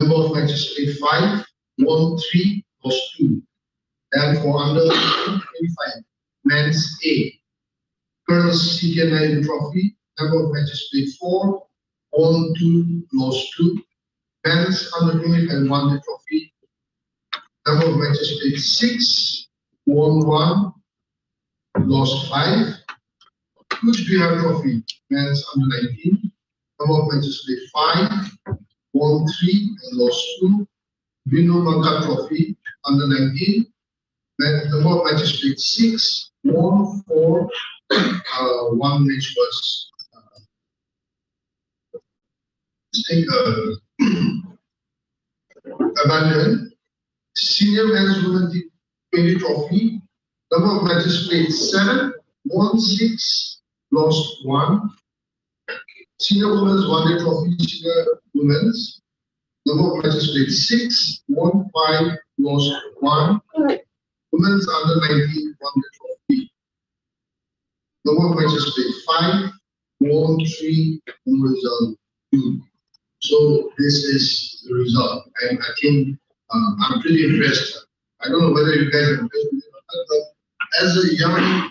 S5: Number of matches played: 5, won 3, lost 2. And for under 25. Men's A. Girls CTNI Trophy. Number of matches played 4, won 2, lost 2. Men's under 25 One Day Trophy. Number of matches played 6, won 1, lost 5. Coach Bihar Trophy. Men's under 19. Number of matches played 5, won 3, and lost 2. Binu Manga Trophy under 19. Number of matches played 6, won 4, 1 match was abandoned. Senior Men's Women T20 Trophy. Number of matches played 7, won 6, lost 1. Senior Women's One Day Trophy. Senior Women's. Number of matches played 6, won 5, lost 1. Women's under 19 One Day Trophy. Number of matches played 5, won 3, and result 2. So this is the result, and I think I'm pretty impressed. I don't know whether you guys are impressed with it or not, but as a young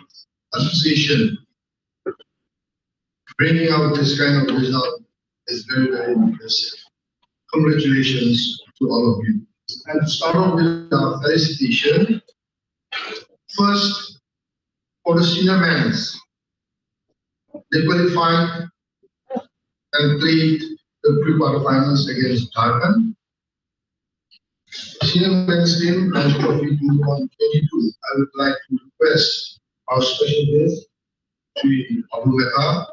S5: association, bringing out this kind of result is very, very impressive. Congratulations to all of you. And to start off with felicitation. First, for the senior men's, they qualified and played the pre-quarterfinals against Jharkhand. Senior men's team has trophy 2022. I would like to request our special guest, Sri Abu Mehta,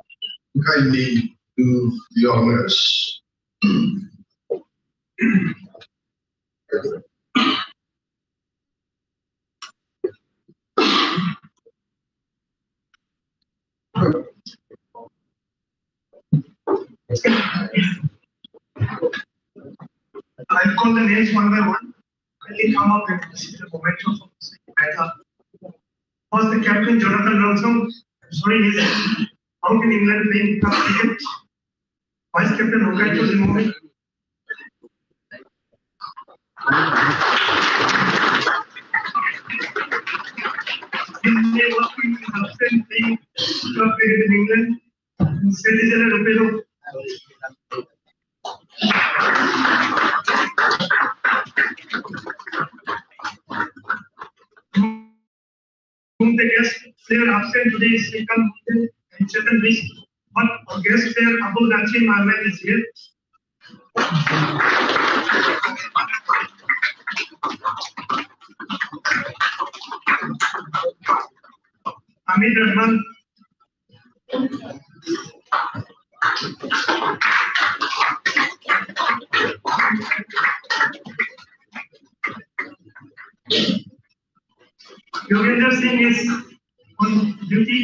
S5: to kindly do the honors.
S9: I'll call the names one by one. Kindly come up and see the momentum of this matter. First, the captain Jonathan Ransom. Sorry, he's out in England playing cup cricket. Vice Captain Hokaito is in moving. He's working in Austin playing club cricket in England. Citizen and Opelo. Whom the guest player absent today is Srikanth and Chetan Vish, but our guest player Abul Nachim Ahmed is here. Hamid Rahman. Yogendra Singh is on duty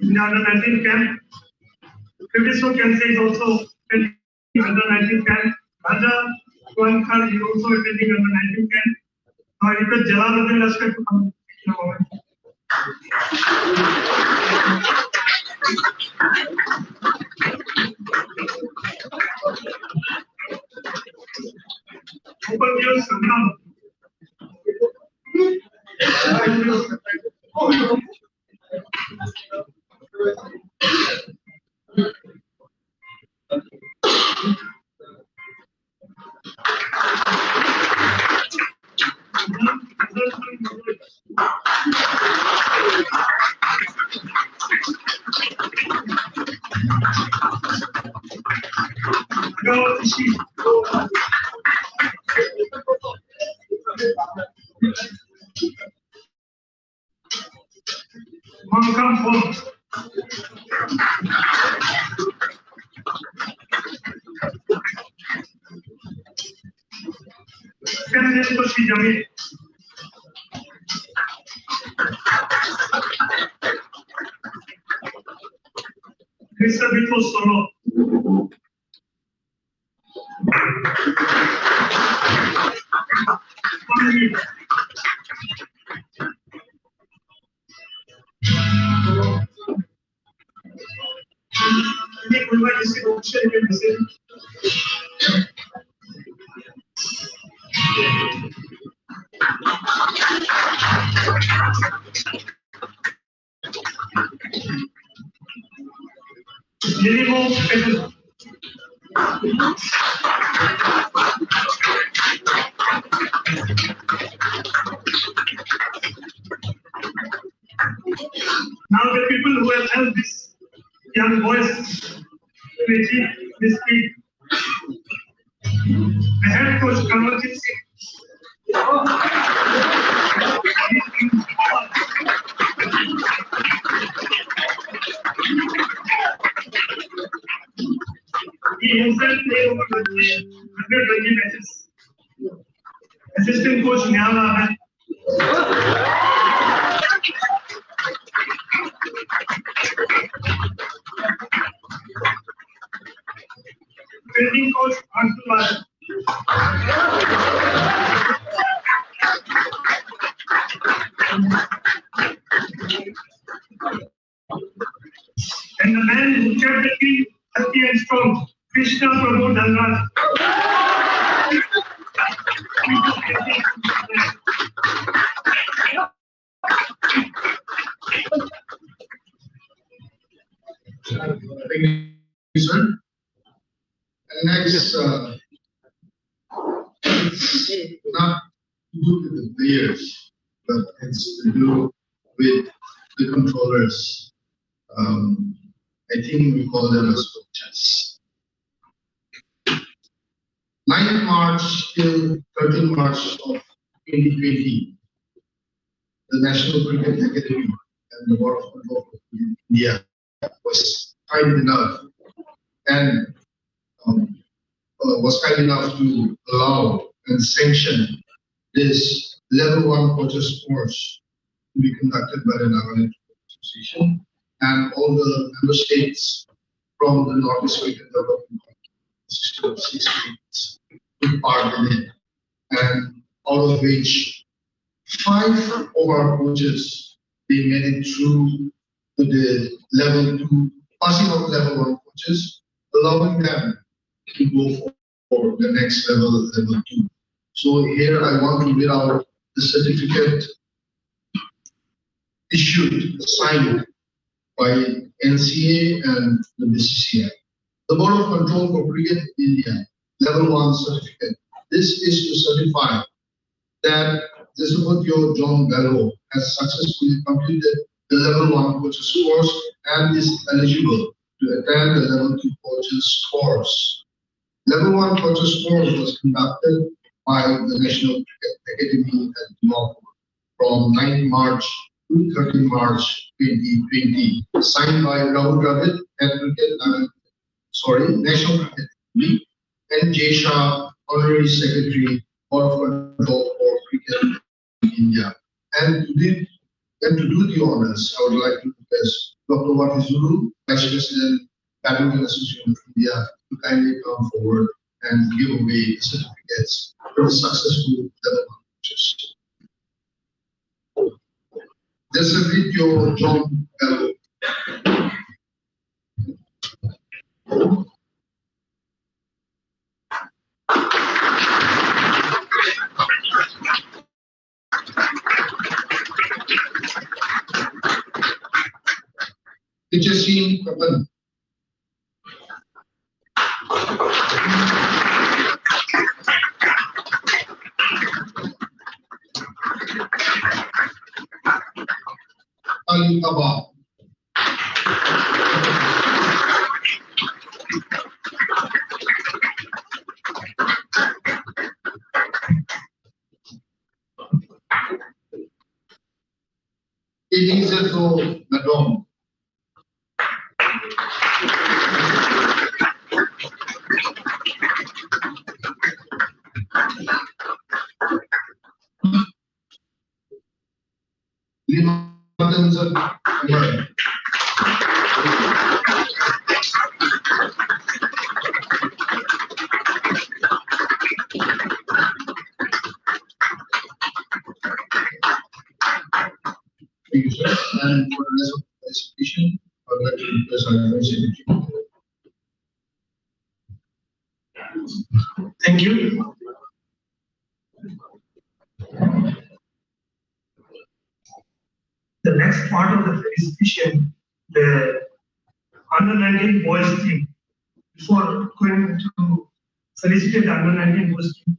S9: in the under-19 camp. Kriviso Kensei is also attending under-19 camp. Raja Kuankar is also attending under-19 camp. Now I request Jalaluddin Lashkar to come in a moment. Overview Sangram. Solo. Minimum payment. Now the people who have helped this young boys to achieve this feat. The head coach Kanwaljit Singh. He himself played over 120 matches. Assistant coach Nyala. Training coach Anshul. And the man who kept the team healthy and strong, Krishna Prabhu Dhanraj.
S5: Thank you, sir. And next, it's not to do with the players, but it's to do with the controllers. I think we call them as coaches. 9th March till 13th March of 2020, the National Cricket Academy and the Board of Control of India was kind enough and was kind enough to allow and sanction this level 1 coaches course to be conducted by the Nagaland Association, and all the member states from the Northeast Cricket Development system of 6 states took part in it, and out of which 5 of our coaches, they made it through to the level 2, passing out level 1 coaches, allowing them to go for the next level, level 2. So here I want to read out the certificate issued, signed by NCA and the BCCI. The Board of Control for Cricket India, level 1 certificate. This is to certify that Desmond John Bello has successfully completed the level 1 coaches course and is eligible to attend the level 2 coaches course. Level 1 coaches course was conducted by the National Cricket Academy at North from 9th March to 13 March 2020, signed by Rahul Dravid and National Cricket Academy, and J. Shah, Honorary Secretary, Board of Control for Cricket in India. And to do the honors, I would like to request Dr. Wati Zulu, Vice President, Badminton Association of India, to kindly come forward and give away the certificates for the successful level 1 coaches. This is video John Bello. Picture scene open. Ali Abba. Elizabeth Nadom. Thank you, sir. And for the rest of the presentation, I would like to request our Vice Secretary.
S9: Thank you. the next part of the felicitation, the under 19 boys team. Before going to felicitate the under 19 boys team,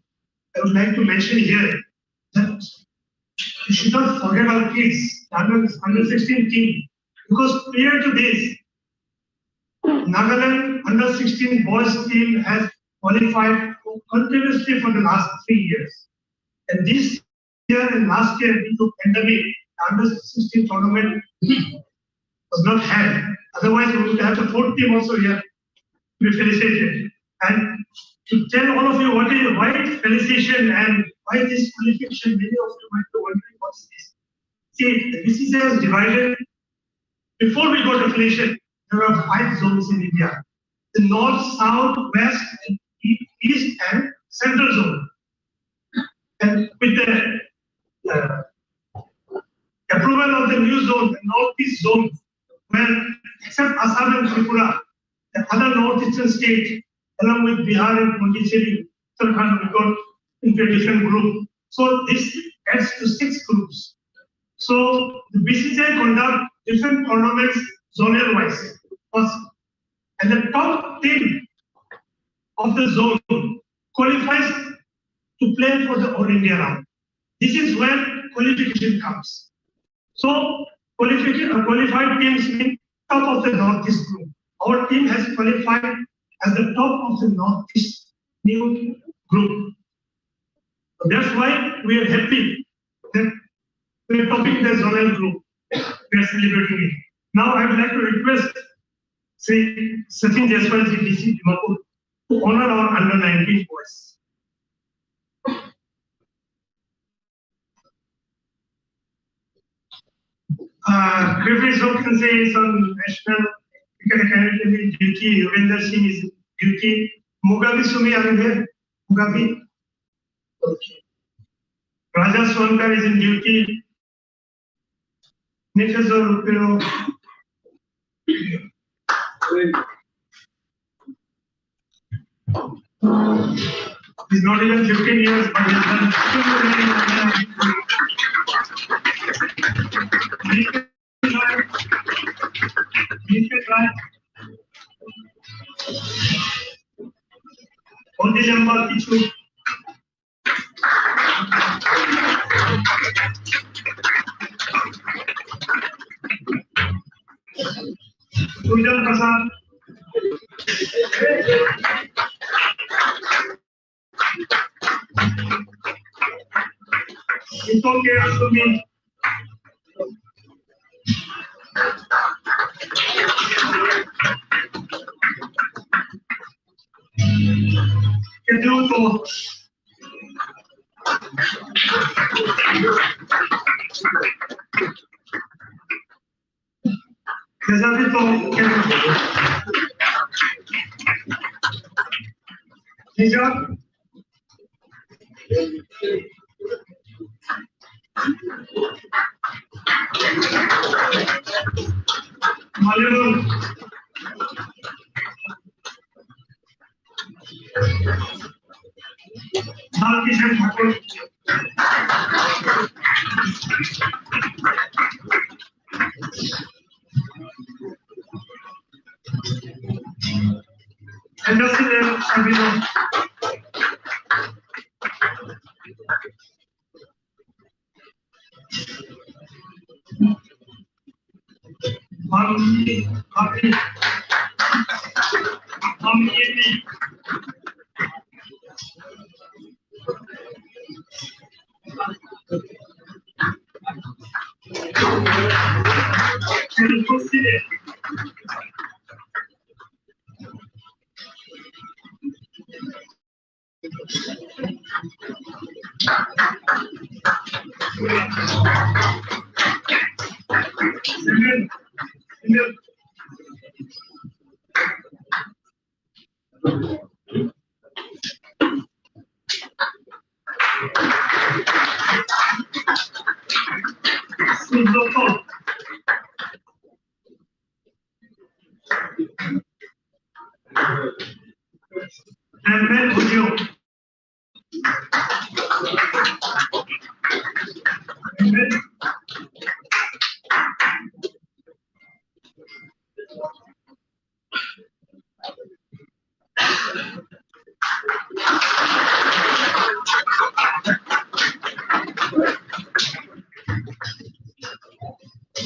S9: I would like to mention here that we should not forget our kids, under 16 team, because prior to this, Nagaland under 16 boys team has qualified continuously for the last 3 years. And this year and last year, due to pandemic, the under 16 tournament was not held. Otherwise, we would have the fourth team also here to be felicitated. And to tell all of you why felicitation and why this qualification, many of you might be wondering what is this. See, the BCCI is divided. Before we got affiliation, there are 5 zones in India: the north, south, west, and east, and central zone. And with the approval of the new zone, the northeast zone, where except Assam and Tripura, the other northeastern state, along with Bihar and Pondicherry, Uttarakhand, we got into a different group. So this adds to 6 groups. So the BCCI conduct different tournaments zonal wise. First, and the top team of the zone qualifies to play for the All India round. This is where qualification comes. So qualified teams mean top of the northeast group. Our team has qualified as the top of the northeast new group. So that's why we are happy that we are topping the zonal group. We are celebrating it. Now I would like to request Sri Sachin Jaiswal ji, DC Dimapur, to honor our under 19 boys. Griffith can say is on National Cricket Academy duty. Yuvendra Singh is duty. Mugabi Sumi are there. Mugabi. Okay. Raja Swankar is in duty. Nifazor Rupero. He's not even 15 years, but he's done only number কিছু Sujan Prasad it's okay, Asumi. Keduto. Kesavito. Nijar. Malayalam. Balkishan Thakur. Ambassador Abhinav.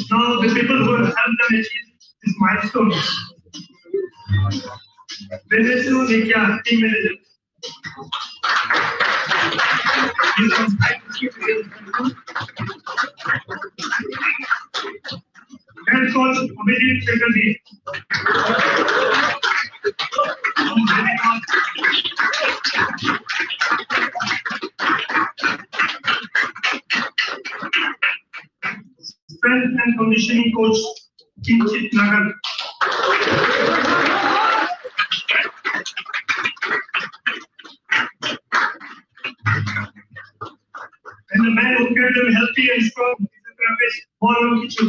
S9: Now the people who have helped them achieve this milestone. Venezuela, Nikia, team manager. Head coach, Abhijit Secretary. Strength and conditioning coach, Kinchit Nagar. And the man who kept them healthy and strong is the therapist, Paul Kichu.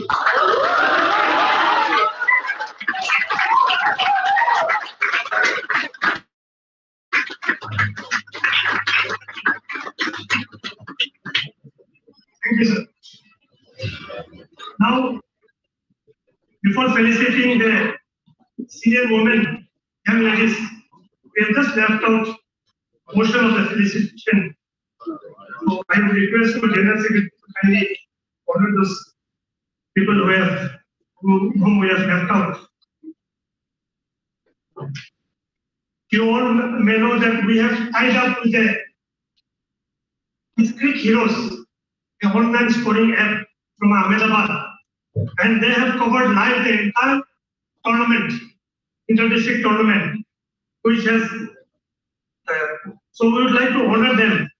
S9: Thank you, sir. Now, before felicitating the senior women, young ladies, we have just left out a portion of the felicitation. So I would request the General Secretary to kindly honor those people whom we have left out. You all may know that we have tied up with Greek Heroes, a online scoring app from Ahmedabad, and they have covered live the entire tournament, inter-district tournament, which has. So we would like to honor them.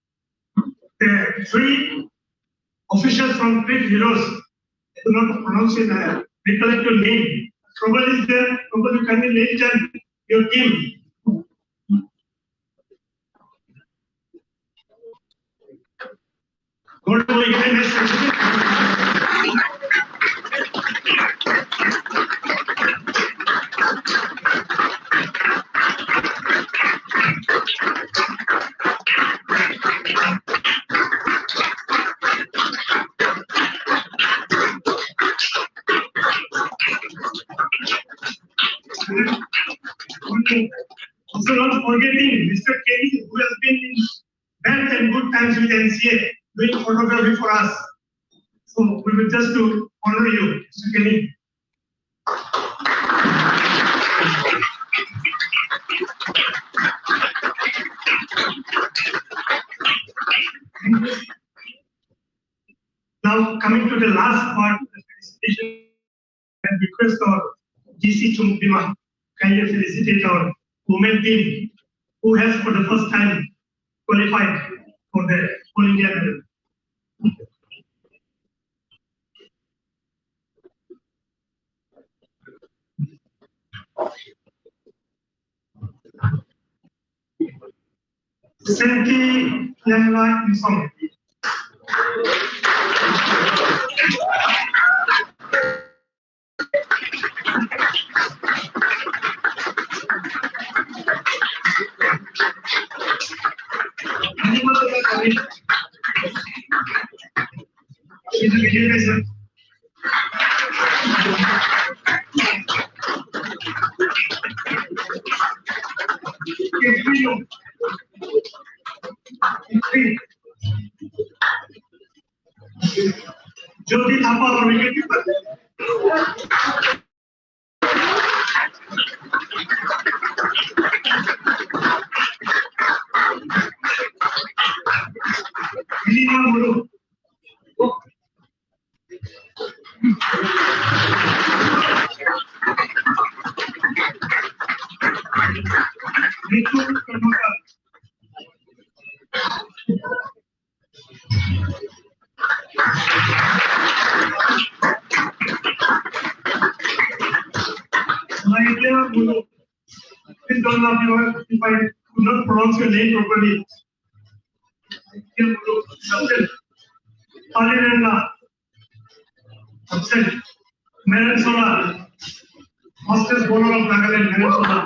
S9: The three officials from Greek Heroes, I do not pronounce it, recollect your name. Trouble is there, trouble you can name them, your team. Go to the also not forgetting Mr. Kenny, who has been in bad and good times with NCA, doing photography for us. So we will just to honor you, Mr. Kenny. Now coming to the last part of the felicitation, I request our GC Chumdima kindly felicitate our women team who has for the first time qualified for the All India medal. Senti Lemla Insong. She's a video racer. Jyoti Thapa, our wicketkeeper. Lina Muru. Ritu Karmakar. Maitreya Muru. Please don't laugh if I do not pronounce your name properly. Absent. Palinanda. Absent. Meron Sola. Fastest bowler of Nagaland, Meron Sola.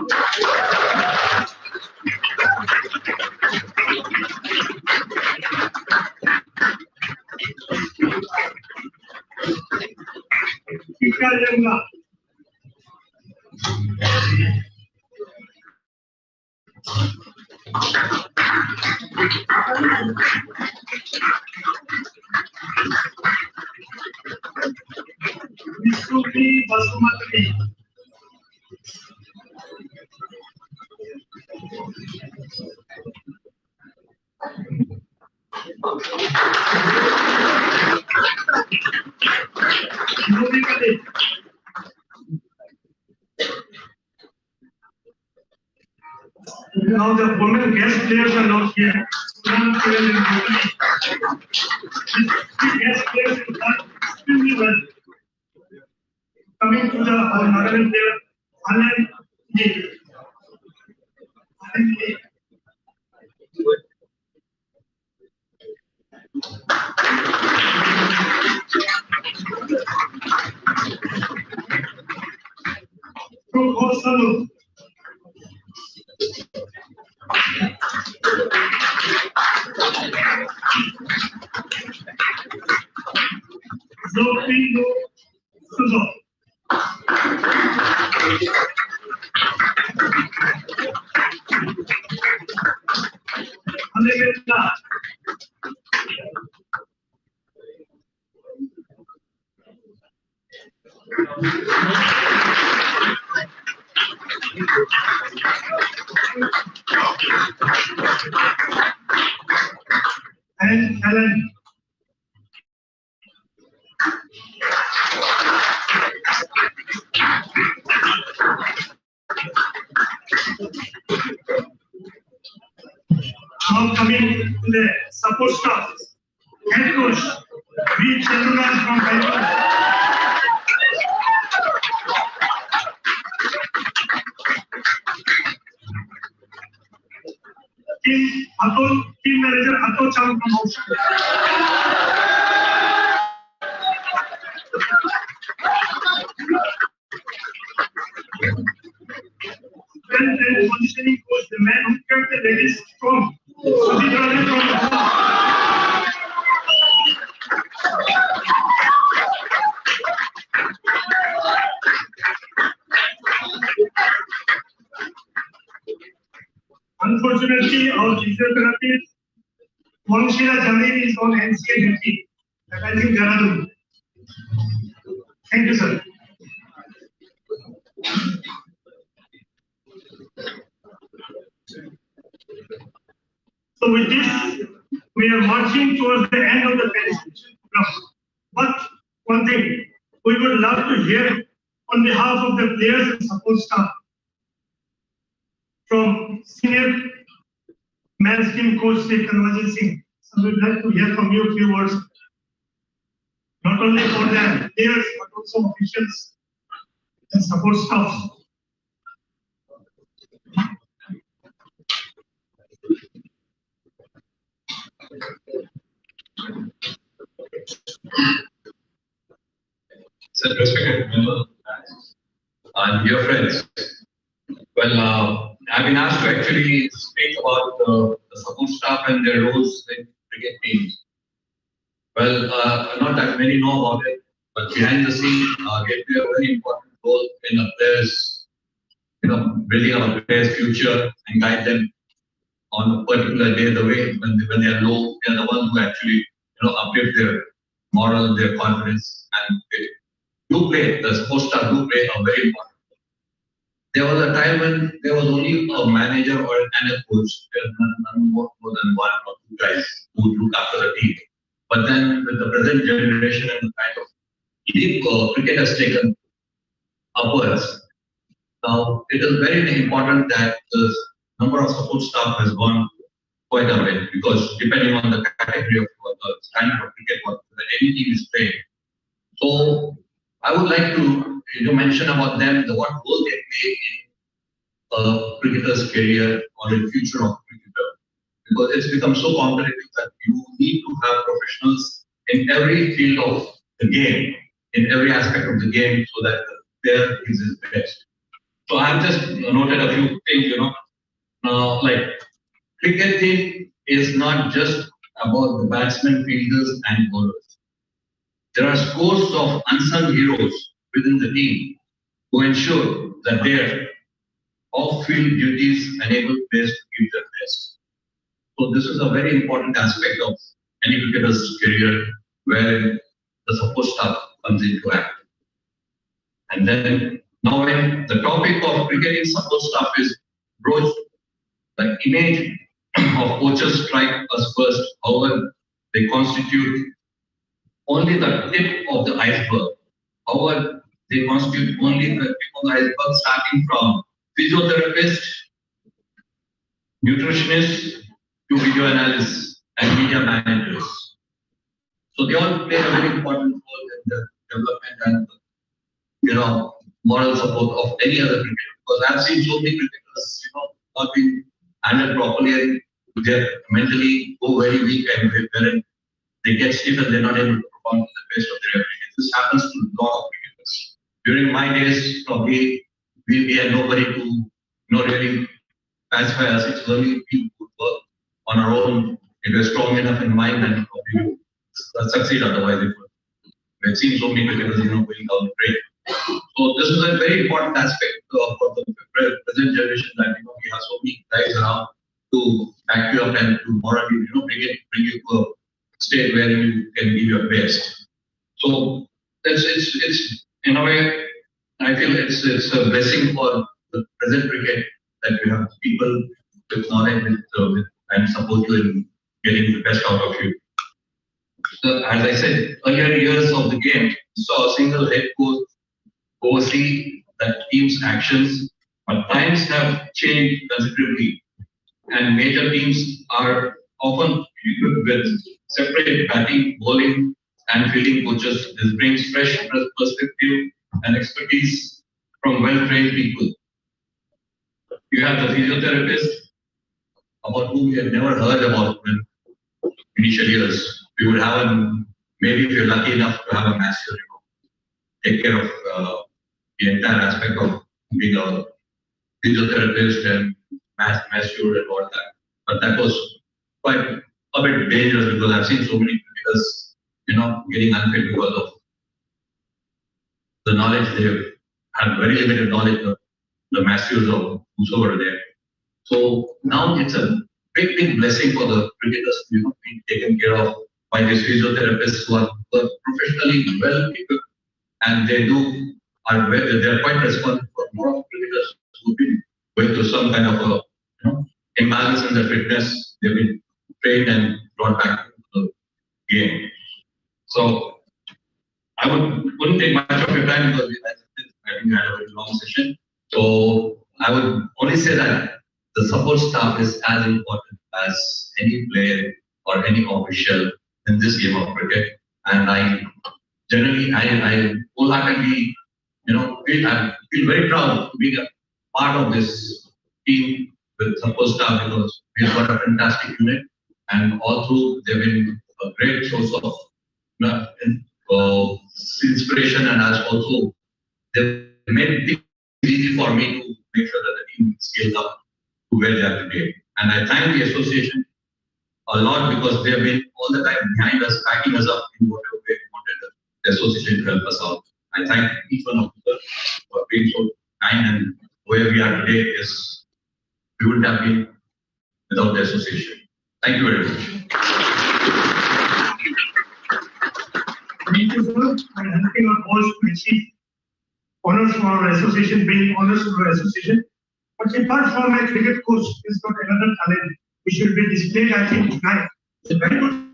S9: Ika Yenga. Vishnuvi Basumatri. Now the women guest players are not here. Women players in These guest players have done extremely well. Coming to the Nagaland player, Anand Lee. Anand Lee. From Kosalu. Zopingo Suzo. Anegeta. And Helen. Now coming to the support staff. Head coach, V. Chandran from Bangalore. Team manager Atul Chand from Australia. Then positioning coach, the man who kept the ladies strong. Sudhir Rajan from Unfortunately, our physiotherapist, Monshira Jamil is on NCA duty. That is in Dehradun. Thank you, sir. So with this, we are marching towards the end of the presentation. But one thing, we would love to hear on behalf of the players and support staff from senior men's team coach Sri Kanwajit Singh. So we'd like to hear from you a few words, not only for the players but also officials and support staff.
S10: So, respected members and dear friends, well, I've been asked to actually speak about the support staff and their roles in cricket teams. Well, not that many know about it, but behind the scene, they play a very important role in a players, building up a player's future and guide them on a particular day. The way when they are low, they are the ones who actually uplift their moral, their confidence, and they do play. The support staff do play a very important. There was a time when there was only a manager or a coach. There was none more than one or two guys who would look after the team. But then with the present generation and the kind of leap cricket has taken upwards, now it is very important that the number of support staff has gone quite a bit, because depending on the category of the standard of cricket that any team is playing. So I would like to mention about them, what role they play in a cricketer's career or the future of a cricketer. Because it's become so competitive that you need to have professionals in every field of the game, in every aspect of the game, so that the player is his best. So I've just noted a few things, like cricketing is not just about the batsmen, fielders, and bowlers. There are scores of unsung heroes within the team who ensure that their off-field duties enable players to give their best. So this is a very important aspect of any cricketer's career, where the support staff comes into act. And then now when the topic of cricketing support staff is broached, the image of coaches strike us first. However, they constitute only the tip of the iceberg. However, they constitute only the tip of the iceberg, starting from physiotherapists, nutritionists, to video analysts and media managers. So they all play a very important role in the development and moral support of any other cricketer. Because I've seen so many cricketers, not being handled properly and they mentally go very weak and wherein they get stiff and they're not able to perform to the best of their ability. This happens to a lot of cricketers. During my days, probably we had nobody to really pacify us. It's only we could work on our own. If we're strong enough in mind, then probably succeed. Otherwise, it would. We've seen so many cricketers, going down the drain. So this is a very important aspect for the present generation that we have so many guys around to back you up and to morally bring you to a state where you can give your best. So it's in a way I feel it's a blessing for the present cricket that you have people with knowledge and support you in getting the best out of you. So, as I said, earlier years of the game saw a single head coach oversee the team's actions, but times have changed considerably, and major teams are often equipped with separate batting, bowling, and fielding coaches. This brings fresh perspective and expertise from well-trained people. You have the physiotherapist, about whom we had never heard about in initial years. We would have maybe if you're lucky enough to have a master, take care of the entire aspect of being a physiotherapist and master and all that. But that was quite a bit dangerous because I've seen so many cricketers, getting unfit because of the knowledge they have very limited knowledge of the masters of whosoever there. So now it's a big blessing for the cricketers to be taken care of by these physiotherapists who are professionally well equipped, and they're quite responsible for more of cricketers who've been going through some kind of a imbalance in their fitness. They've been trained and brought back to the game. So I wouldn't take much of your time because I think we had a very long session. So I would only say that the support staff is as important as any player or any official in this game of cricket. And I wholeheartedly, feel very proud to be a part of this team with support staff because we've got a fantastic unit, and all through they've been a great source of inspiration, and as also they've made things easy for me to make sure that the team scales up to where they are today. And I thank the association a lot because they have been all the time behind us, backing us up in whatever way we wanted the association to help us out. I thank each one of you for being so kind, and where we are today is we wouldn't have been without the association. Thank you very much.
S9: Thank you, sir, for helping our boys to achieve honors for our association, being honors for our association. But apart from a cricket coach, he's got another talent which should be displayed, I think, tonight. It's a very good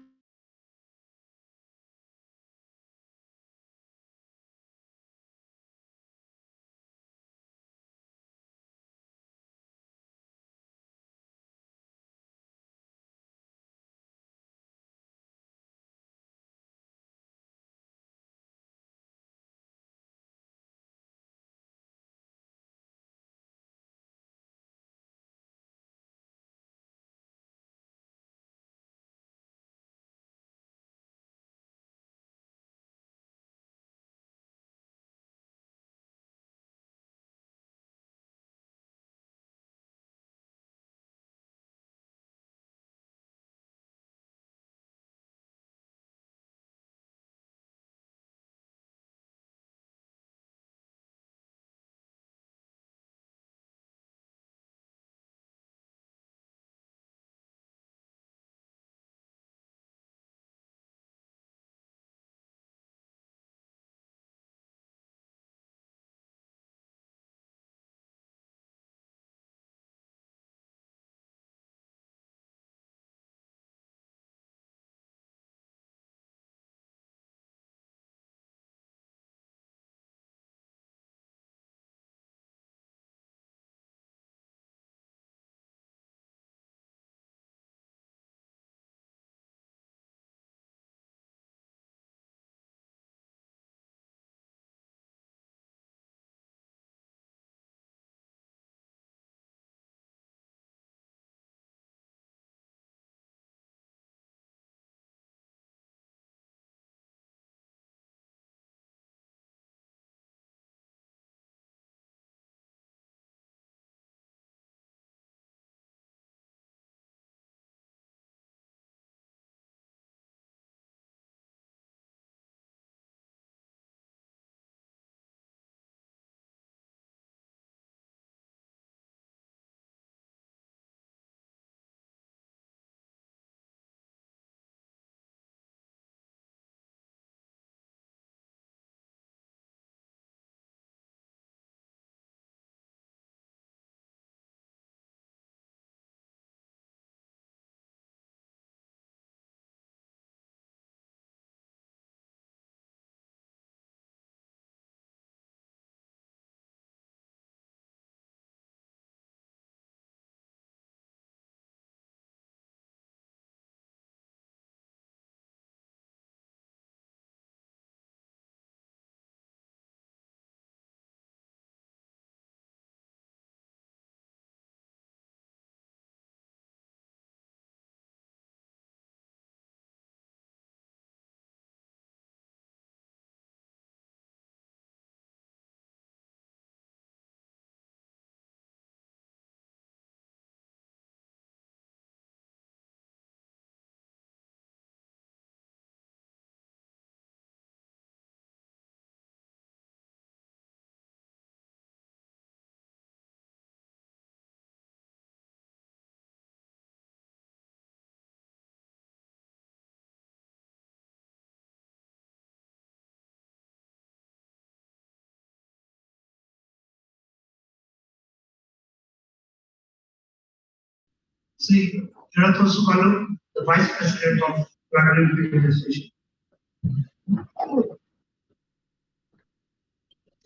S9: Sri Jirato Sukalu, the Vice President of Nagaland Administration.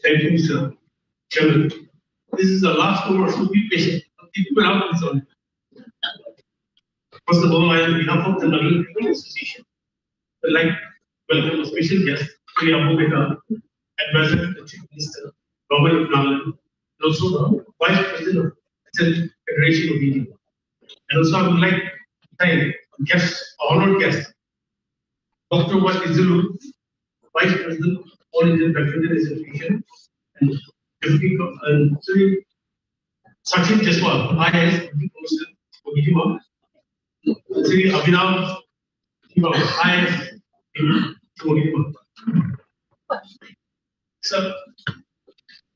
S11: Thank you, Mr. Chairman. This is the last over, so be patient. Keep it out this one. First of all, I on behalf of the Nagaland Association, I'd like to welcome a special guest, Sri Abubekar, Advisor to the Chief Minister, Government of Nagaland, and also the Vice President of the Federation of India. And also, I would like to thank guests, honored guest, Dr. Izulu, Vice President of All Indian Refugee Association, and Deputy and Sri Sachin Jaswal, IAS, Commissioner, Sri Abhinav, IAS, Sir,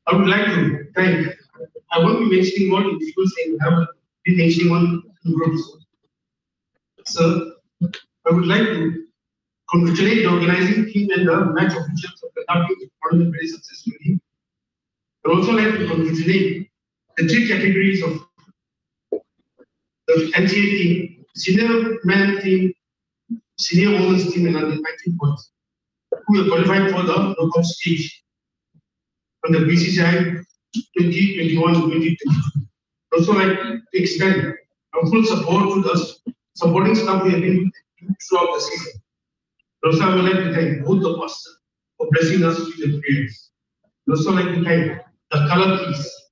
S11: I would like to thank, I won't be mentioning one individual saying, I will be mentioning one groups. Sir, I would like to congratulate the organizing team and the match officials of conducting the tournament very successfully. I would also like to congratulate the three categories of the NCA team, senior men team, senior women's team, and under 19 boys, who are qualified for the knockout stage on the BCCI 2021-2022. Also like to extend our full support to the supporting staff we have been throughout the season. Also, I would like to thank both of us for blessing us with the prayers. Also like to thank the color piece,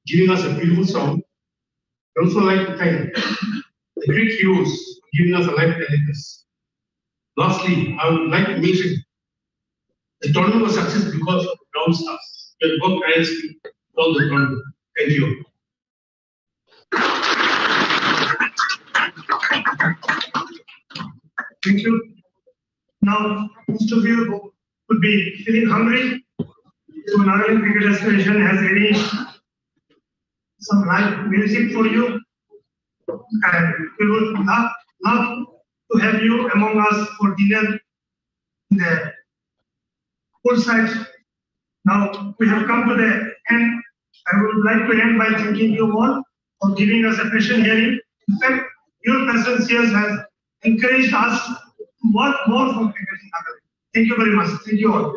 S11: giving us a beautiful song. I also like to thank the great heroes for giving us a life telecast. Lastly, I would like to mention the tournament was success because of ground staff. We have worked tirelessly all the tournament. Thank you.
S9: Thank you. Now, most of you would be feeling hungry. So, Nagaland Cricket Association has ready some live music for you. And we would love to have you among us for dinner in the poolside. Now, we have come to the end. I would like to end by thanking you all for giving us a patient hearing. In fact, your presence here has encouraged us to work more for cricket in Nagaland. Thank you very much. Thank you all.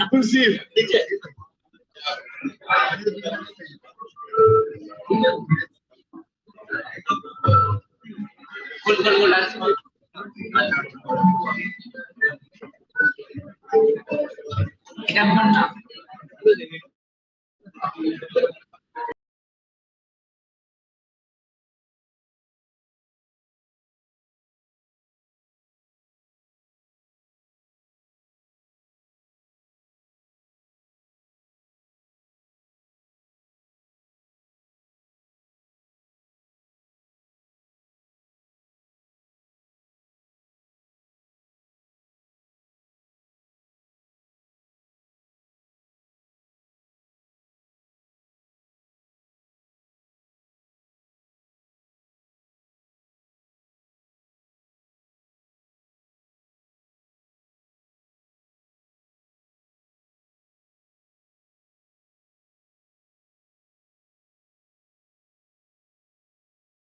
S12: Inclusive.
S7: Good.